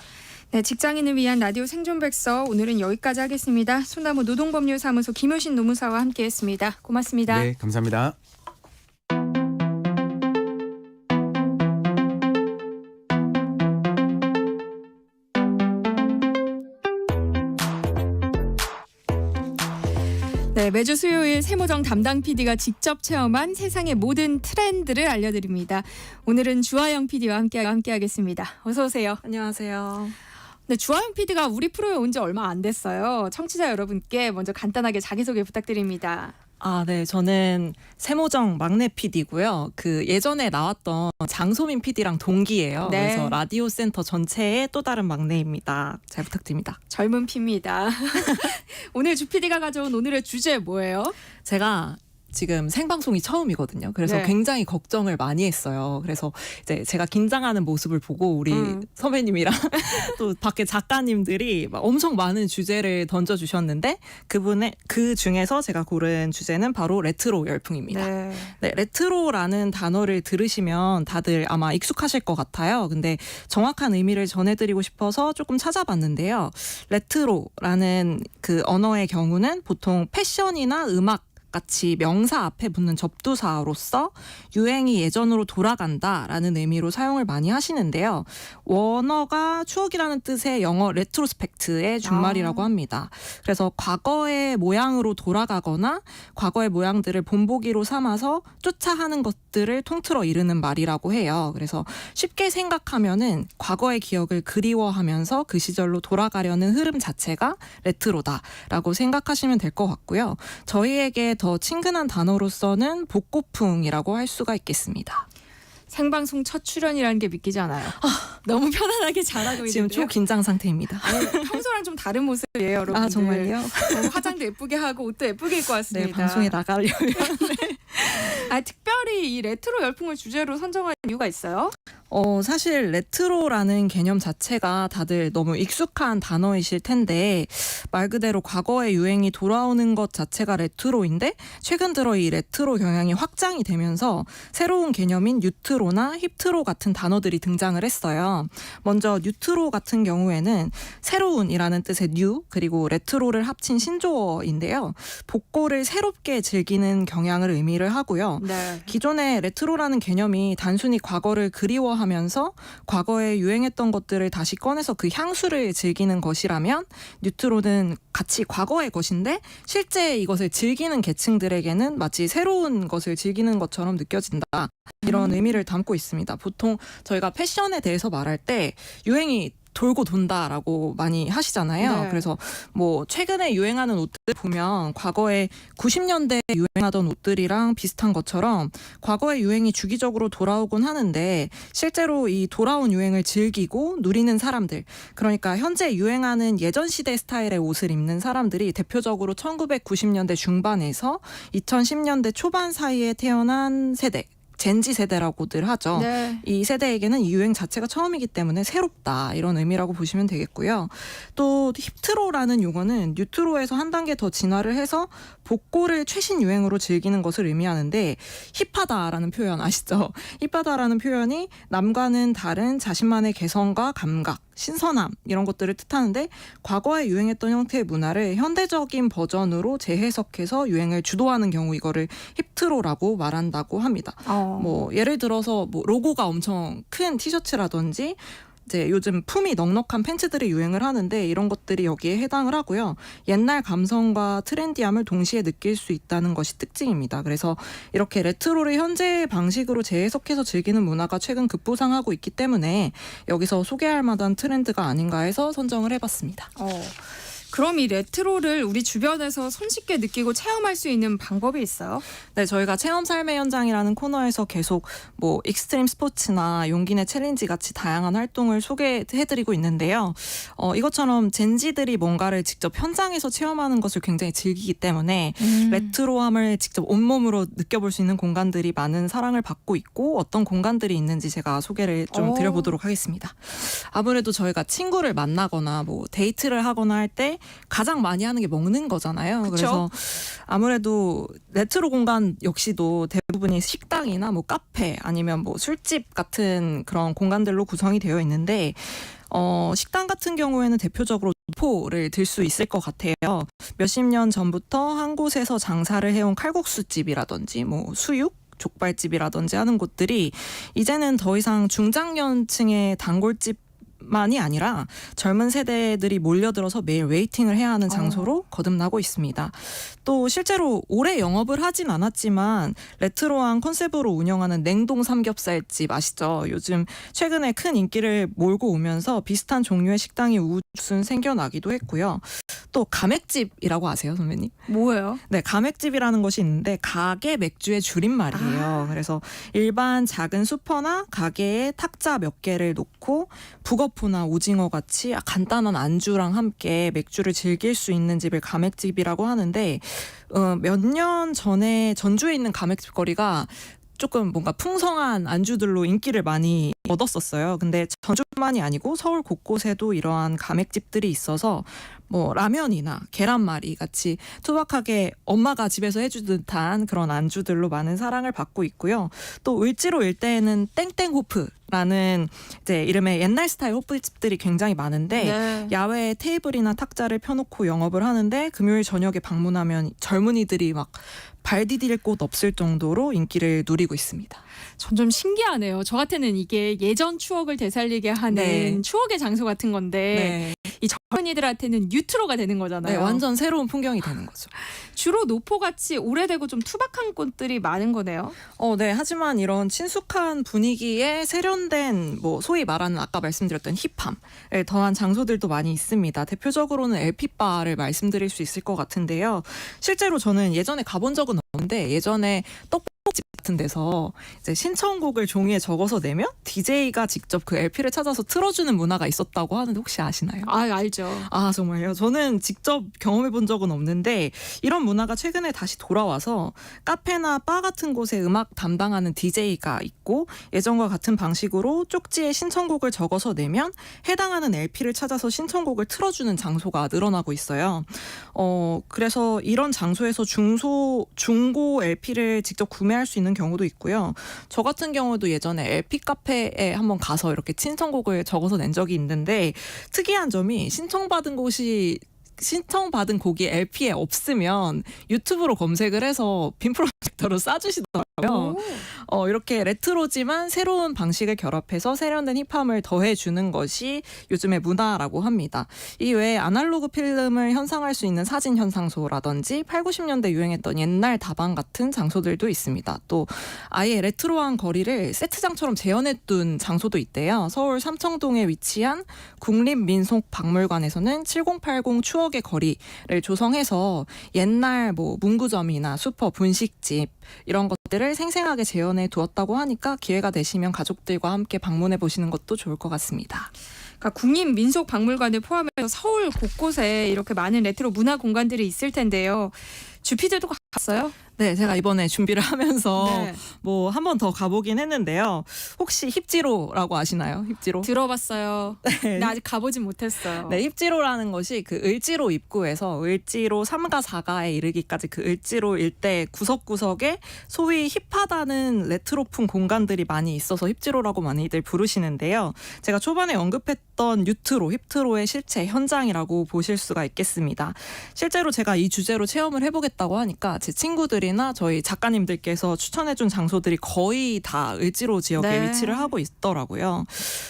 네, 직장인을 위한 라디오 생존백서 오늘은 여기까지 하겠습니다. 소나무 노동법률사무소 김효신 노무사와 함께했습니다. 고맙습니다. 네, 감사합니다. 네, 매주 수요일 세모정 담당 PD가 직접 체험한 세상의 모든 트렌드를 알려드립니다. 오늘은 주하영 PD와 함께하겠습니다. 어서 오세요. 안녕하세요. 네, 주하영 PD가 우리 프로에 온 지 얼마 안 됐어요. 청취자 여러분께 먼저 간단하게 자기소개 부탁드립니다. 네. 저는 세모정 막내 PD고요. 예전에 나왔던 장소민 PD랑 동기예요. 네. 그래서 라디오 센터 전체의 또 다른 막내입니다. 잘 부탁드립니다. 젊은 피입니다. 오늘 주 PD가 가져온 오늘의 주제 뭐예요? 제가 지금 생방송이 처음이거든요. 그래서 네. 굉장히 걱정을 많이 했어요. 그래서 이제 제가 긴장하는 모습을 보고 우리 선배님이랑 또 밖에 작가님들이 막 엄청 많은 주제를 던져주셨는데 그 중에서 제가 고른 주제는 바로 레트로 열풍입니다. 네. 네, 레트로라는 단어를 들으시면 다들 아마 익숙하실 것 같아요. 근데 정확한 의미를 전해드리고 싶어서 조금 찾아봤는데요. 레트로라는 그 언어의 경우는 보통 패션이나 음악 같이 명사 앞에 붙는 접두사로서 유행이 예전으로 돌아간다라는 의미로 사용을 많이 하시는데요. 원어가 추억이라는 뜻의 영어 레트로스펙트의 준말이라고 합니다. 그래서 과거의 모양으로 돌아가거나 과거의 모양들을 본보기로 삼아서 쫓아하는 것들을 통틀어 이르는 말이라고 해요. 그래서 쉽게 생각하면은 과거의 기억을 그리워하면서 그 시절로 돌아가려는 흐름 자체가 레트로다라고 생각하시면 될 것 같고요. 저희에게 더 친근한 단어로서는 복고풍이라고 할 수가 있겠습니다. 생방송 첫 출연이라는 게 믿기지 않아요. 너무 편안하게 잘하고 있는데요. 지금 초긴장 상태입니다. 평소랑 좀 다른 모습이에요, 여러분들. 아, 정말요? 화장도 예쁘게 하고 옷도 예쁘게 입고 왔습니다. 네, 방송에 나가려면. 특별히 이 레트로 열풍을 주제로 선정한 이유가 있어요? 사실 레트로라는 개념 자체가 다들 너무 익숙한 단어이실 텐데 말 그대로 과거의 유행이 돌아오는 것 자체가 레트로인데 최근 들어 이 레트로 경향이 확장이 되면서 새로운 개념인 뉴트로나 힙트로 같은 단어들이 등장을 했어요. 먼저 뉴트로 같은 경우에는 새로운이라는 뜻의 뉴 그리고 레트로를 합친 신조어인데요. 복고를 새롭게 즐기는 경향을 의미를 하고요. 네. 기존의 레트로라는 개념이 단순히 과거를 그리워하면서 과거에 유행했던 것들을 다시 꺼내서 그 향수를 즐기는 것이라면 뉴트로는 같이 과거의 것인데 실제 이것을 즐기는 계층들에게는 마치 새로운 것을 즐기는 것처럼 느껴진다. 이런 의미를 담고 있습니다. 보통 저희가 패션에 대해서 말할 때 유행이 돌고 돈다라고 많이 하시잖아요. 네. 그래서 뭐 최근에 유행하는 옷들 보면 과거에 90년대에 유행하던 옷들이랑 비슷한 것처럼 과거의 유행이 주기적으로 돌아오곤 하는데 실제로 이 돌아온 유행을 즐기고 누리는 사람들, 그러니까 현재 유행하는 예전 시대 스타일의 옷을 입는 사람들이 대표적으로 1990년대 중반에서 2010년대 초반 사이에 태어난 세대, 젠지 세대라고들 하죠. 네. 이 세대에게는 이 유행 자체가 처음이기 때문에 새롭다 이런 의미라고 보시면 되겠고요. 또 힙트로라는 용어는 뉴트로에서 한 단계 더 진화를 해서 복고를 최신 유행으로 즐기는 것을 의미하는데 힙하다라는 표현 아시죠? 힙하다라는 표현이 남과는 다른 자신만의 개성과 감각, 신선함 이런 것들을 뜻하는데 과거에 유행했던 형태의 문화를 현대적인 버전으로 재해석해서 유행을 주도하는 경우 이거를 힙트로라고 말한다고 합니다. 뭐 예를 들어서 뭐 로고가 엄청 큰 티셔츠라든지 이제 요즘 품이 넉넉한 팬츠들이 유행을 하는데 이런 것들이 여기에 해당을 하고요. 옛날 감성과 트렌디함을 동시에 느낄 수 있다는 것이 특징입니다. 그래서 이렇게 레트로를 현재의 방식으로 재해석해서 즐기는 문화가 최근 급부상하고 있기 때문에 여기서 소개할 만한 트렌드가 아닌가 해서 선정을 해봤습니다. 그럼 이 레트로를 우리 주변에서 손쉽게 느끼고 체험할 수 있는 방법이 있어요? 네, 저희가 체험 삶의 현장이라는 코너에서 계속 뭐 익스트림 스포츠나 용기 내 챌린지 같이 다양한 활동을 소개해드리고 있는데요. 이것처럼 젠지들이 뭔가를 직접 현장에서 체험하는 것을 굉장히 즐기기 때문에 레트로함을 직접 온몸으로 느껴볼 수 있는 공간들이 많은 사랑을 받고 있고 어떤 공간들이 있는지 제가 소개를 좀 드려보도록 하겠습니다. 아무래도 저희가 친구를 만나거나 뭐 데이트를 하거나 할 때 가장 많이 하는 게 먹는 거잖아요. 그쵸? 그래서 아무래도 레트로 공간 역시도 대부분이 식당이나 뭐 카페 아니면 뭐 술집 같은 그런 공간들로 구성이 되어 있는데 식당 같은 경우에는 대표적으로 포를 들 수 있을 것 같아요. 몇십 년 전부터 한 곳에서 장사를 해온 칼국수집이라든지 뭐 수육 족발집이라든지 하는 곳들이 이제는 더 이상 중장년층의 단골집 만이 아니라 젊은 세대들이 몰려들어서 매일 웨이팅을 해야 하는 장소로 거듭나고 있습니다. 또 실제로 오래 영업을 하진 않았지만 레트로한 컨셉으로 운영하는 냉동 삼겹살집 아시죠? 요즘 최근에 큰 인기를 몰고 오면서 비슷한 종류의 식당이 우후죽순 생겨나기도 했고요. 또 가맥집이라고 아세요, 선배님? 뭐예요? 네, 가맥집이라는 것이 있는데 가게 맥주의 줄임말이에요. 그래서 일반 작은 슈퍼나 가게에 탁자 몇 개를 놓고 북어포나 오징어 같이 간단한 안주랑 함께 맥주를 즐길 수 있는 집을 가맥집이라고 하는데 몇 년 전에 전주에 있는 가맥집 거리가 조금 뭔가 풍성한 안주들로 인기를 많이 얻었었어요. 근데 전주뿐만이 아니고 서울 곳곳에도 이러한 가맥집들이 있어서 뭐 라면이나 계란말이 같이 투박하게 엄마가 집에서 해주는 듯한 그런 안주들로 많은 사랑을 받고 있고요. 또 을지로 일대에는 땡땡호프라는 이제 이름의 옛날 스타일 호프집들이 굉장히 많은데 네. 야외에 테이블이나 탁자를 펴놓고 영업을 하는데 금요일 저녁에 방문하면 젊은이들이 막 발 디딜 곳 없을 정도로 인기를 누리고 있습니다. 전 좀 신기하네요. 저 같으면 이게 예전 추억을 되살리게 하는 네. 추억의 장소 같은 건데 이 젊은이들한테는 뉴트로가 되는 거잖아요. 네, 완전 새로운 풍경이 되는 거죠. 주로 노포같이 오래되고 좀 투박한 곳들이 많은 거네요. 네. 하지만 이런 친숙한 분위기에 세련된 뭐 소위 말하는 아까 말씀드렸던 힙함을 더한 장소들도 많이 있습니다. 대표적으로는 LP바를 말씀드릴 수 있을 것 같은데요. 실제로 저는 예전에 가본 적은 없는데 예전에 떡볶이집 같은 데서 이제 신청곡을 종이에 적어서 내면 DJ가 직접 그 LP를 찾아서 틀어주는 문화가 있었다고 하는데 혹시 아시나요? 아, 알죠. 아, 정말요? 저는 직접 경험해 본 적은 없는데 이런 문화가 최근에 다시 돌아와서 카페나 바 같은 곳에 음악 담당하는 DJ가 있고 예전과 같은 방식으로 쪽지에 신청곡을 적어서 내면 해당하는 LP를 찾아서 신청곡을 틀어주는 장소가 늘어나고 있어요. 그래서 이런 장소에서 중고 LP를 직접 구매할 수 있는 경우도 있고요. 저 같은 경우도 예전에 LP 카페에 한번 가서 이렇게 신청곡을 적어서 낸 적이 있는데 특이한 점이 신청받은 신청받은 곡이 LP에 없으면 유튜브로 검색을 해서 빔 프로젝터로 쏴주시더라고요. 이렇게 레트로지만 새로운 방식을 결합해서 세련된 힙함을 더해주는 것이 요즘의 문화라고 합니다. 이 외에 아날로그 필름을 현상할 수 있는 사진 현상소라든지 8, 90년대 유행했던 옛날 다방 같은 장소들도 있습니다. 또 아예 레트로한 거리를 세트장처럼 재현해둔 장소도 있대요. 서울 삼청동에 위치한 국립민속박물관에서는 7080 추억의 거리를 조성해서 옛날 뭐 문구점이나 슈퍼, 분식집 이런 것들을 생생하게 재현해 두었다고 하니까 기회가 되시면 가족들과 함께 방문해 보시는 것도 좋을 것 같습니다. 그러니까 국립민속박물관을 포함해서 서울 곳곳에 이렇게 많은 레트로 문화 공간들이 있을 텐데요. 주피들도 갔어요? 네, 제가 이번에 준비를 하면서 뭐 한 번 더 가보긴 했는데요. 혹시 힙지로라고 아시나요? 힙지로? 들어봤어요. 근데 아직 가보진 못했어요. 네, 힙지로라는 것이 그 을지로 입구에서 을지로 3가 4가에 이르기까지 그 을지로 일대 구석구석에 소위 힙하다는 레트로풍 공간들이 많이 있어서 힙지로라고 많이들 부르시는데요. 제가 초반에 언급했던 뉴트로, 힙트로의 실체 현장이라고 보실 수가 있겠습니다. 실제로 제가 이 주제로 체험을 해보겠다고 하니까 제 친구들이나 저희 작가님들께서 추천해준 장소들이 거의 다 을지로 지역에 위치를 하고 있더라고요.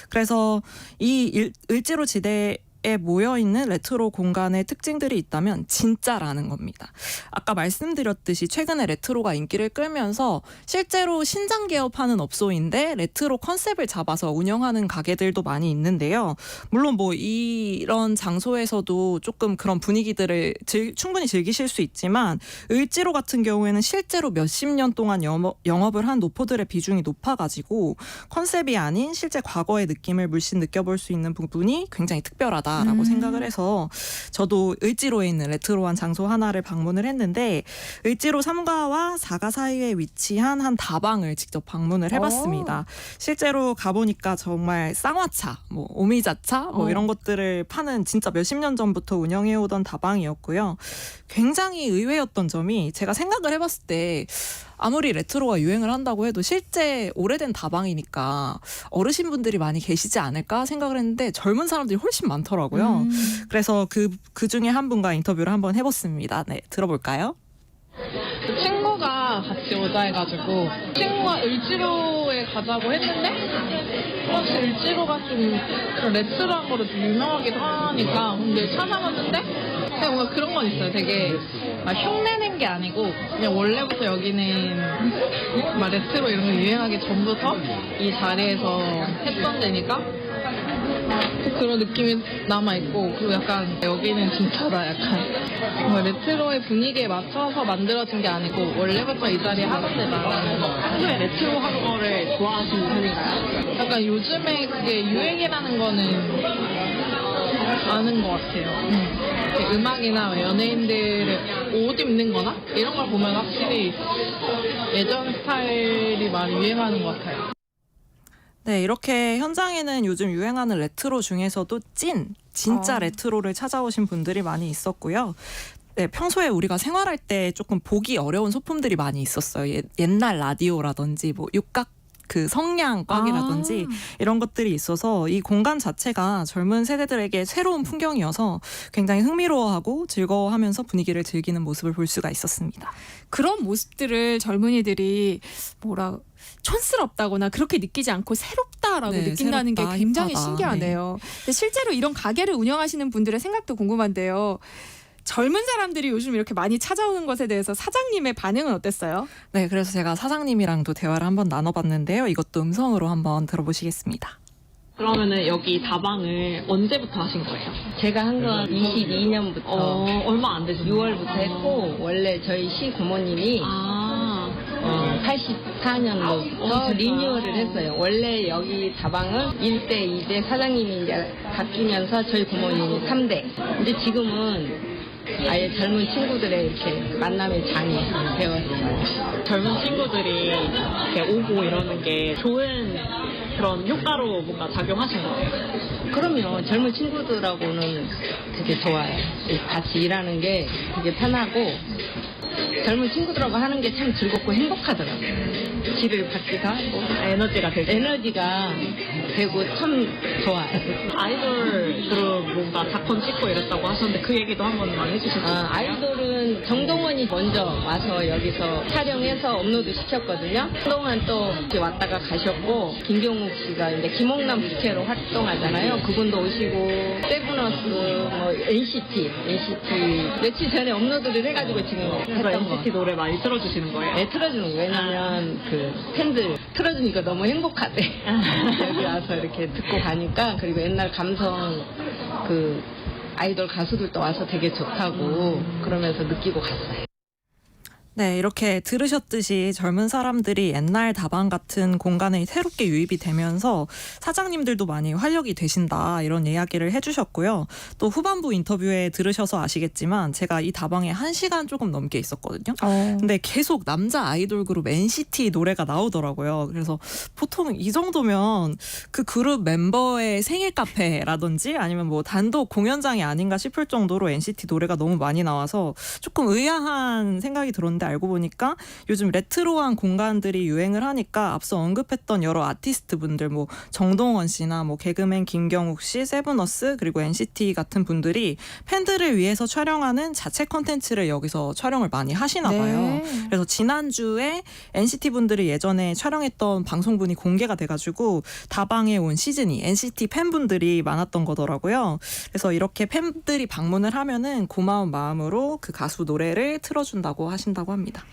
그래서 이 을지로 지대에 모여있는 레트로 공간의 특징들이 있다면 진짜라는 겁니다. 아까 말씀드렸듯이 최근에 레트로가 인기를 끌면서 실제로 신장 개업하는 업소인데 레트로 컨셉을 잡아서 운영하는 가게들도 많이 있는데요. 물론 뭐 이런 장소에서도 조금 그런 분위기들을 충분히 즐기실 수 있지만 을지로 같은 경우에는 실제로 몇십 년 동안 영업을 한 노포들의 비중이 높아가지고 컨셉이 아닌 실제 과거의 느낌을 물씬 느껴볼 수 있는 부분이 굉장히 특별하다 라고 생각을 해서 저도 을지로에 있는 레트로한 장소 하나를 방문을 했는데 을지로 3가와 4가 사이에 위치한 한 다방을 직접 방문을 해봤습니다. 실제로 가보니까 정말 쌍화차, 뭐 오미자차 뭐 이런 것들을 파는 진짜 몇십 년 전부터 운영해오던 다방이었고요. 굉장히 의외였던 점이 제가 생각을 해봤을 때 아무리 레트로가 유행을 한다고 해도 실제 오래된 다방이니까 어르신분들이 많이 계시지 않을까 생각을 했는데 젊은 사람들이 훨씬 많더라고요. 그래서 그 중에 한 분과 인터뷰를 한번 해봤습니다. 네, 들어볼까요? 친구가 같이 오자 해가지고 친구가 을지로에 가자고 했는데 혹시 을지로가 좀 그런 레트로한 거로 좀 유명하기도 하니까 근데 찾아봤는데 그냥 뭔가 그런 건 있어요. 되게 막 흉내낸 게 아니고 그냥 원래부터 여기는 막 레트로 이런 거 유행하기 전부터 이 자리에서 했던 데니까 그런 느낌이 남아있고 그리고 약간 여기는 진짜다 약간 뭔가 레트로의 분위기에 맞춰서 만들어진 게 아니고 원래부터 이 자리에 하던 데다라는 평소에 레트로 한 거를 좋아하시는 편인가요? 약간 요즘에 그게 유행이라는 거는 아는 것 같아요. 음악이나 연예인들의 옷 입는 거나 이런 걸 보면 확실히 예전 스타일이 많이 유행하는 것 같아요. 네, 이렇게 현장에는 요즘 유행하는 레트로 중에서도 찐 진짜 레트로를 찾아오신 분들이 많이 있었고요. 네, 평소에 우리가 생활할 때 조금 보기 어려운 소품들이 많이 있었어요. 옛날 라디오라든지 뭐 육각 그 성냥 꽉이라든지 이런 것들이 있어서 이 공간 자체가 젊은 세대들에게 새로운 풍경이어서 굉장히 흥미로워하고 즐거워하면서 분위기를 즐기는 모습을 볼 수가 있었습니다. 그런 모습들을 젊은이들이 촌스럽다거나 그렇게 느끼지 않고 새롭다라고 네, 느낀다는 새롭다, 게 굉장히 힙하다. 신기하네요. 근데 실제로 이런 가게를 운영하시는 분들의 생각도 궁금한데요. 젊은 사람들이 요즘 이렇게 많이 찾아오는 것에 대해서 사장님의 반응은 어땠어요? 네, 그래서 제가 사장님이랑도 대화를 한번 나눠봤는데요. 이것도 음성으로 한번 들어보시겠습니다. 그러면은 여기 다방을 언제부터 하신 거예요? 제가 한 건 22년부터 얼마 안 되셨어요? 6월부터 했고 원래 저희 시 고모님이 84년도부터 리뉴얼을 했어요. 원래 여기 다방은 1대, 2대 사장님이 이제 바뀌면서 저희 고모님이 3대. 근데 지금은 아예 젊은 친구들의 이렇게 만남의 장이 되었어요. 젊은 친구들이 이렇게 오고 이러는 게 좋은 그런 효과로 뭔가 작용하신 거예요? 그럼요. 젊은 친구들하고는 되게 좋아요. 같이 일하는 게 되게 편하고 젊은 친구들하고 하는 게 참 즐겁고 행복하더라고요. 길을 받기도 하고 에너지가 되고 참 좋아요. 아이돌 그룹 뭔가 작품 찍고 이랬다고 하셨는데 그 얘기도 한번만 해주실 수 있어요? 아이돌은 정동원이 먼저 와서 여기서 촬영해서 업로드 시켰거든요. 그동안 또 이렇게 왔다가 가셨고 김경욱 씨가 이제 김홍남 부캐로 활동하잖아요. 그분도 오시고 세븐어스, 뭐 NCT 며칠 전에 업로드를 해가지고 지금 그래서 NCT 노래 많이 틀어주시는 거예요? 네, 틀어주는 거예요. 왜냐면 그 팬들 틀어주니까 너무 행복하대. 여기 와서 이렇게 듣고 가니까. 그리고 옛날 감성 그 아이돌 가수들도 와서 되게 좋다고 그러면서 느끼고 갔어요. 네, 이렇게 들으셨듯이 젊은 사람들이 옛날 다방 같은 공간에 새롭게 유입이 되면서 사장님들도 많이 활력이 되신다 이런 이야기를 해주셨고요. 또 후반부 인터뷰에 들으셔서 아시겠지만 제가 이 다방에 1시간 조금 넘게 있었거든요. 근데 계속 남자 아이돌 그룹 NCT 노래가 나오더라고요. 그래서 보통 이 정도면 그 그룹 멤버의 생일 카페라든지 아니면 뭐 단독 공연장이 아닌가 싶을 정도로 NCT 노래가 너무 많이 나와서 조금 의아한 생각이 들었는데 알고 보니까 요즘 레트로한 공간들이 유행을 하니까 앞서 언급했던 여러 아티스트 분들 뭐 정동원 씨나 뭐 개그맨 김경욱 씨, 세븐어스 그리고 NCT 같은 분들이 팬들을 위해서 촬영하는 자체 컨텐츠를 여기서 촬영을 많이 하시나 봐요. 네. 그래서 지난주에 NCT 분들이 예전에 촬영했던 방송분이 공개가 돼가지고 다방에 온 시즌이 NCT 팬분들이 많았던 거더라고요. 그래서 이렇게 팬들이 방문을 하면은 고마운 마음으로 그 가수 노래를 틀어준다고 하신다고 합니다.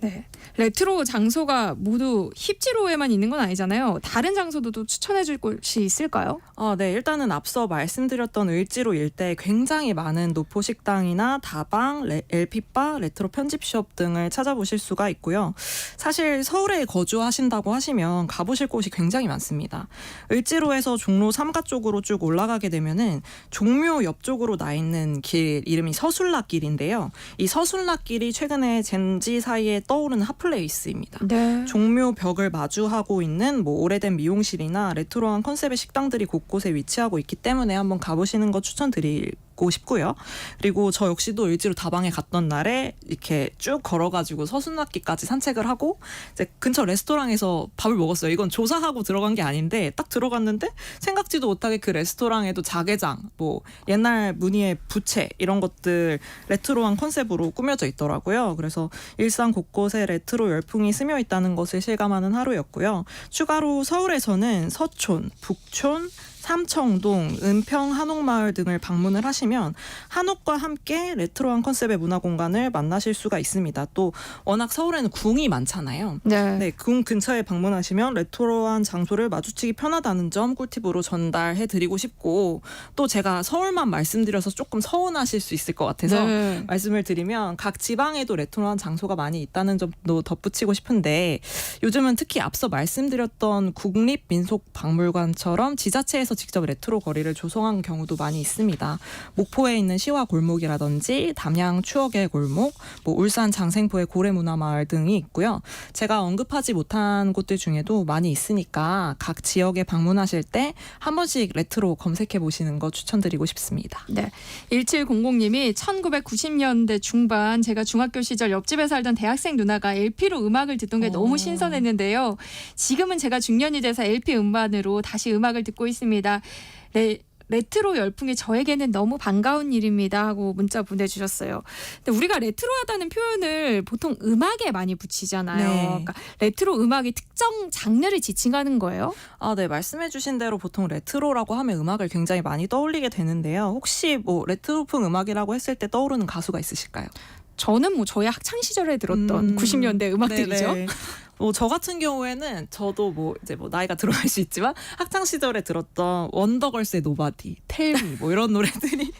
네. 레트로 장소가 모두 힙지로에만 있는 건 아니잖아요. 다른 장소도 또 추천해 줄 곳이 있을까요? 네. 일단은 앞서 말씀드렸던 을지로 일대에 굉장히 많은 노포식당이나 다방, LP바, 레트로 편집숍 등을 찾아보실 수가 있고요. 사실 서울에 거주하신다고 하시면 가보실 곳이 굉장히 많습니다. 을지로에서 종로 3가 쪽으로 쭉 올라가게 되면은 종묘 옆쪽으로 나 있는 길 이름이 서술락길인데요. 이 서술락길이 최근에 젠지 사이에 떠오르는 핫플레이스입니다. 네. 종묘 벽을 마주하고 있는 뭐 오래된 미용실이나 레트로한 컨셉의 식당들이 곳곳에 위치하고 있기 때문에 한번 가보시는 거 추천드리고 싶고요. 그리고 저 역시도 을지로 다방에 갔던 날에 이렇게 쭉 걸어가지고 서순락길까지 산책을 하고 이제 근처 레스토랑에서 밥을 먹었어요. 이건 조사하고 들어간 게 아닌데 딱 들어갔는데 생각지도 못하게 그 레스토랑에도 자개장, 뭐 옛날 무늬의 부채 이런 것들 레트로한 컨셉으로 꾸며져 있더라고요. 그래서 일상 곳곳에 레트로 열풍이 스며 있다는 것을 실감하는 하루였고요. 추가로 서울에서는 서촌, 북촌, 삼청동, 은평, 한옥마을 등을 방문을 하시면 한옥과 함께 레트로한 컨셉의 문화공간을 만나실 수가 있습니다. 또 워낙 서울에는 궁이 많잖아요. 네. 궁 근처에 방문하시면 레트로한 장소를 마주치기 편하다는 점 꿀팁으로 전달해드리고 싶고 또 제가 서울만 말씀드려서 조금 서운하실 수 있을 것 같아서 말씀을 드리면 각 지방에도 레트로한 장소가 많이 있다는 점도 덧붙이고 싶은데 요즘은 특히 앞서 말씀드렸던 국립민속박물관처럼 지자체에서 직접 레트로 거리를 조성한 경우도 많이 있습니다. 목포에 있는 시화 골목이라든지 담양 추억의 골목, 울산 장생포의 고래문화마을 등이 있고요. 제가 언급하지 못한 곳들 중에도 많이 있으니까 각 지역에 방문하실 때 한 번씩 레트로 검색해 보시는 거 추천드리고 싶습니다. 네, 1700님이 1990년대 중반 제가 중학교 시절 옆집에 살던 대학생 누나가 LP로 음악을 듣던 게 너무 신선했는데요. 지금은 제가 중년이 돼서 LP 음반으로 다시 음악을 듣고 있습니다. 레트로 열풍이 저에게는 너무 반가운 일입니다 하고 문자 보내주셨어요. 근데 우리가 레트로하다는 표현을 보통 음악에 많이 붙이잖아요. 네. 그러니까 레트로 음악이 특정 장르를 지칭하는 거예요? 네, 말씀해주신 대로 보통 레트로라고 하면 음악을 굉장히 많이 떠올리게 되는데요. 혹시 레트로풍 음악이라고 했을 때 떠오르는 가수가 있으실까요? 저는 저의 학창 시절에 들었던 90년대 음악들이죠. 네네. 저 같은 경우에는 저도 이제 나이가 들어갈 수 있지만 학창 시절에 들었던 원더걸스의 노바디, 텔미 이런 노래들이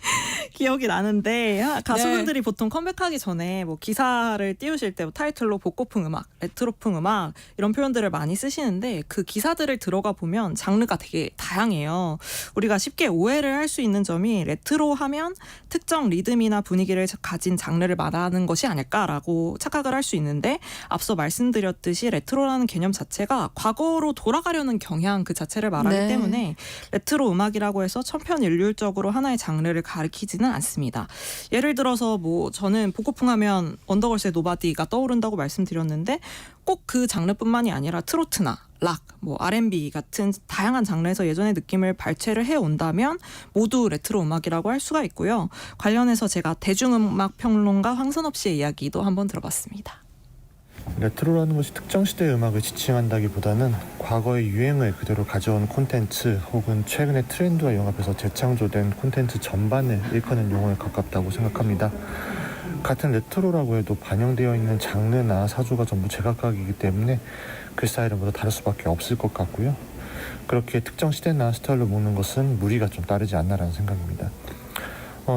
기억이 나는데 가수분들이 보통 컴백하기 전에 기사를 띄우실 때 타이틀로 복고풍 음악, 레트로풍 음악 이런 표현들을 많이 쓰시는데 그 기사들을 들어가 보면 장르가 되게 다양해요. 우리가 쉽게 오해를 할 수 있는 점이 레트로 하면 특정 리듬이나 분위기를 가진 장르를 말하는 것이 아닐까라고 착각을 할 수 있는데 앞서 말씀드렸듯이 레트로라는 개념 자체가 과거로 돌아가려는 경향 그 자체를 말하기 네. 때문에 레트로 음악이라고 해서 천편일률적으로 하나의 장르를 가리키지는 않습니다. 예를 들어서 저는 복고풍 하면 원더걸스의 노바디가 떠오른다고 말씀드렸는데 꼭 그 장르뿐만이 아니라 트로트나 락, R&B 같은 다양한 장르에서 예전의 느낌을 발췌를 해온다면 모두 레트로 음악이라고 할 수가 있고요. 관련해서 제가 대중음악 평론가 황선업 씨의 이야기도 한번 들어봤습니다. 레트로라는 것이 특정 시대의 음악을 지칭한다기보다는 과거의 유행을 그대로 가져온 콘텐츠 혹은 최근의 트렌드와 융합해서 재창조된 콘텐츠 전반을 일컫는 용어에 가깝다고 생각합니다. 같은 레트로라고 해도 반영되어 있는 장르나 사조가 전부 제각각이기 때문에 그 스타일은 모두 다를 수밖에 없을 것 같고요. 그렇게 특정 시대나 스타일로 묶는 것은 무리가 좀 따르지 않나라는 생각입니다.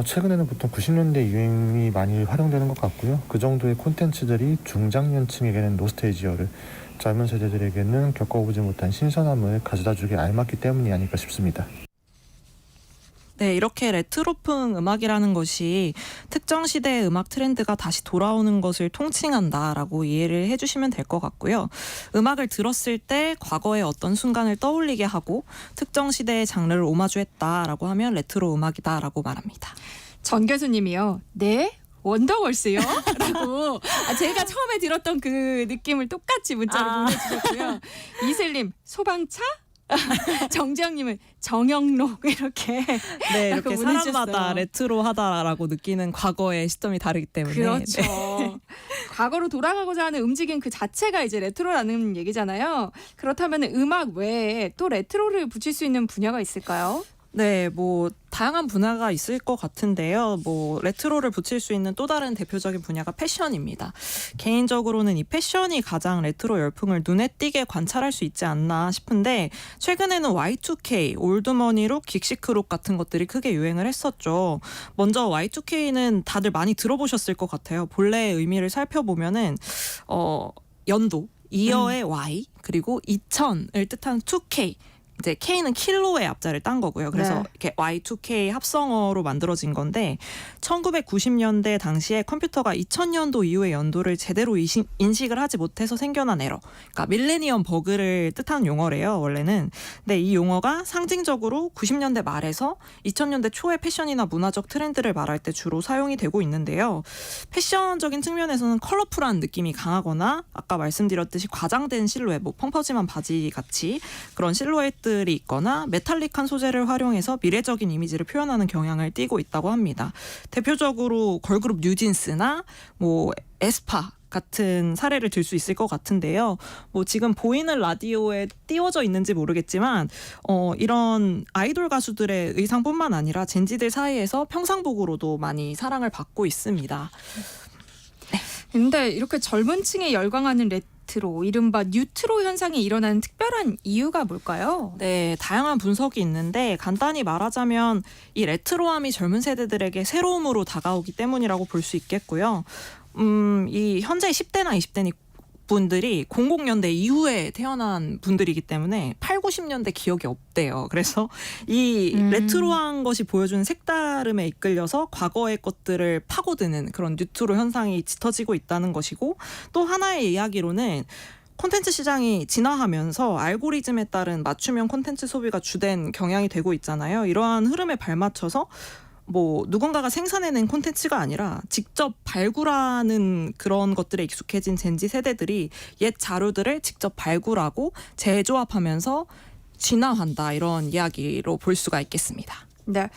최근에는 보통 90년대 유행이 많이 활용되는 것 같고요. 그 정도의 콘텐츠들이 중장년층에게는 노스텔지어를, 젊은 세대들에게는 겪어보지 못한 신선함을 가져다주기에 알맞기 때문이 아닐까 싶습니다. 네, 이렇게 레트로풍 음악이라는 것이 특정 시대의 음악 트렌드가 다시 돌아오는 것을 통칭한다라고 이해를 해주시면 될 것 같고요. 음악을 들었을 때 과거의 어떤 순간을 떠올리게 하고 특정 시대의 장르를 오마주했다라고 하면 레트로 음악이다라고 말합니다. 전 교수님이요. 네? 원더걸스요? 라고 제가 처음에 들었던 그 느낌을 똑같이 문자로 보내주셨고요. 이슬님 소방차? 정재영님은 정영록 이렇게 이렇게 보내주셨어요. 사람마다 레트로하다라고 느끼는 과거의 시점이 다르기 때문에 그렇죠. 네. 과거로 돌아가고자 하는 움직임 그 자체가 이제 레트로라는 얘기잖아요. 그렇다면 음악 외에 또 레트로를 붙일 수 있는 분야가 있을까요? 네, 다양한 분야가 있을 것 같은데요. 레트로를 붙일 수 있는 또 다른 대표적인 분야가 패션입니다. 개인적으로는 이 패션이 가장 레트로 열풍을 눈에 띄게 관찰할 수 있지 않나 싶은데 최근에는 Y2K, 올드머니룩, 긱시크룩 같은 것들이 크게 유행을 했었죠. 먼저 Y2K는 다들 많이 들어보셨을 것 같아요. 본래의 의미를 살펴보면은 연도, 이어의 Y, 그리고 2000을 뜻하는 2K, 이제 K는 킬로의 앞자를 딴 거고요. 그래서 이렇게 Y2K 합성어로 만들어진 건데 1990년대 당시에 컴퓨터가 2000년도 이후의 연도를 제대로 인식을 하지 못해서 생겨난 에러. 그러니까 밀레니엄 버그를 뜻하는 용어래요. 원래는. 근데 이 용어가 상징적으로 90년대 말에서 2000년대 초의 패션이나 문화적 트렌드를 말할 때 주로 사용이 되고 있는데요. 패션적인 측면에서는 컬러풀한 느낌이 강하거나 아까 말씀드렸듯이 과장된 실루엣, 펑퍼짐한 바지 같이 그런 실루엣 들이 있거나 메탈릭한 소재를 활용해서 미래적인 이미지를 표현하는 경향을 띠고 있다고 합니다. 대표적으로 걸그룹 뉴진스나 에스파 같은 사례를 들 수 있을 것 같은데요. 지금 보이는 라디오에 띄워져 있는지 모르겠지만 이런 아이돌 가수들의 의상뿐만 아니라 젠지들 사이에서 평상복으로도 많이 사랑을 받고 있습니다. 근데 이렇게 젊은 층에 열광하는 레트로, 이른바 뉴트로 현상이 일어나는 특별한 이유가 뭘까요? 네, 다양한 분석이 있는데 간단히 말하자면 이 레트로함이 젊은 세대들에게 새로움으로 다가오기 때문이라고 볼 수 있겠고요. 이 현재 10대나 20대니 분들이 00년대 이후에 태어난 분들이기 때문에 8, 90년대 기억이 없대요. 그래서 이 레트로한 것이 보여주는 색다름에 이끌려서 과거의 것들을 파고드는 그런 뉴트로 현상이 짙어지고 있다는 것이고, 또 하나의 이야기로는 콘텐츠 시장이 진화하면서 알고리즘에 따른 맞춤형 콘텐츠 소비가 주된 경향이 되고 있잖아요. 이러한 흐름에 발맞춰서 뭐 누군가가 생산해낸 콘텐츠가 아니라 직접 발굴하는 그런 것들에 익숙해진 젠지 세대들이 옛 자료들을 직접 발굴하고 재조합하면서 진화한다, 이런 이야기로 볼 수가 있겠습니다. 네.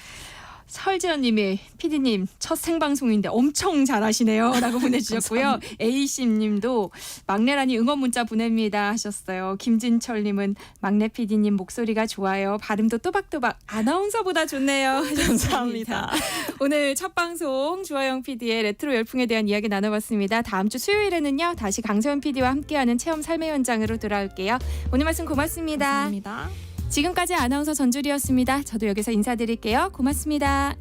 설지연님이 PD님 첫 생방송인데 엄청 잘하시네요 라고 보내주셨고요. A씨님도 막내라니 응원 문자 보냅니다 하셨어요. 김진철님은 막내 PD님 목소리가 좋아요. 발음도 또박또박 아나운서보다 좋네요. 감사합니다. 오늘 첫 방송 주화영 PD의 레트로 열풍에 대한 이야기 나눠봤습니다. 다음 주 수요일에는요 다시 강소연 PD와 함께하는 체험 삶의 현장으로 돌아올게요. 오늘 말씀 고맙습니다. 감사합니다. 지금까지 아나운서 전주리였습니다. 저도 여기서 인사드릴게요. 고맙습니다.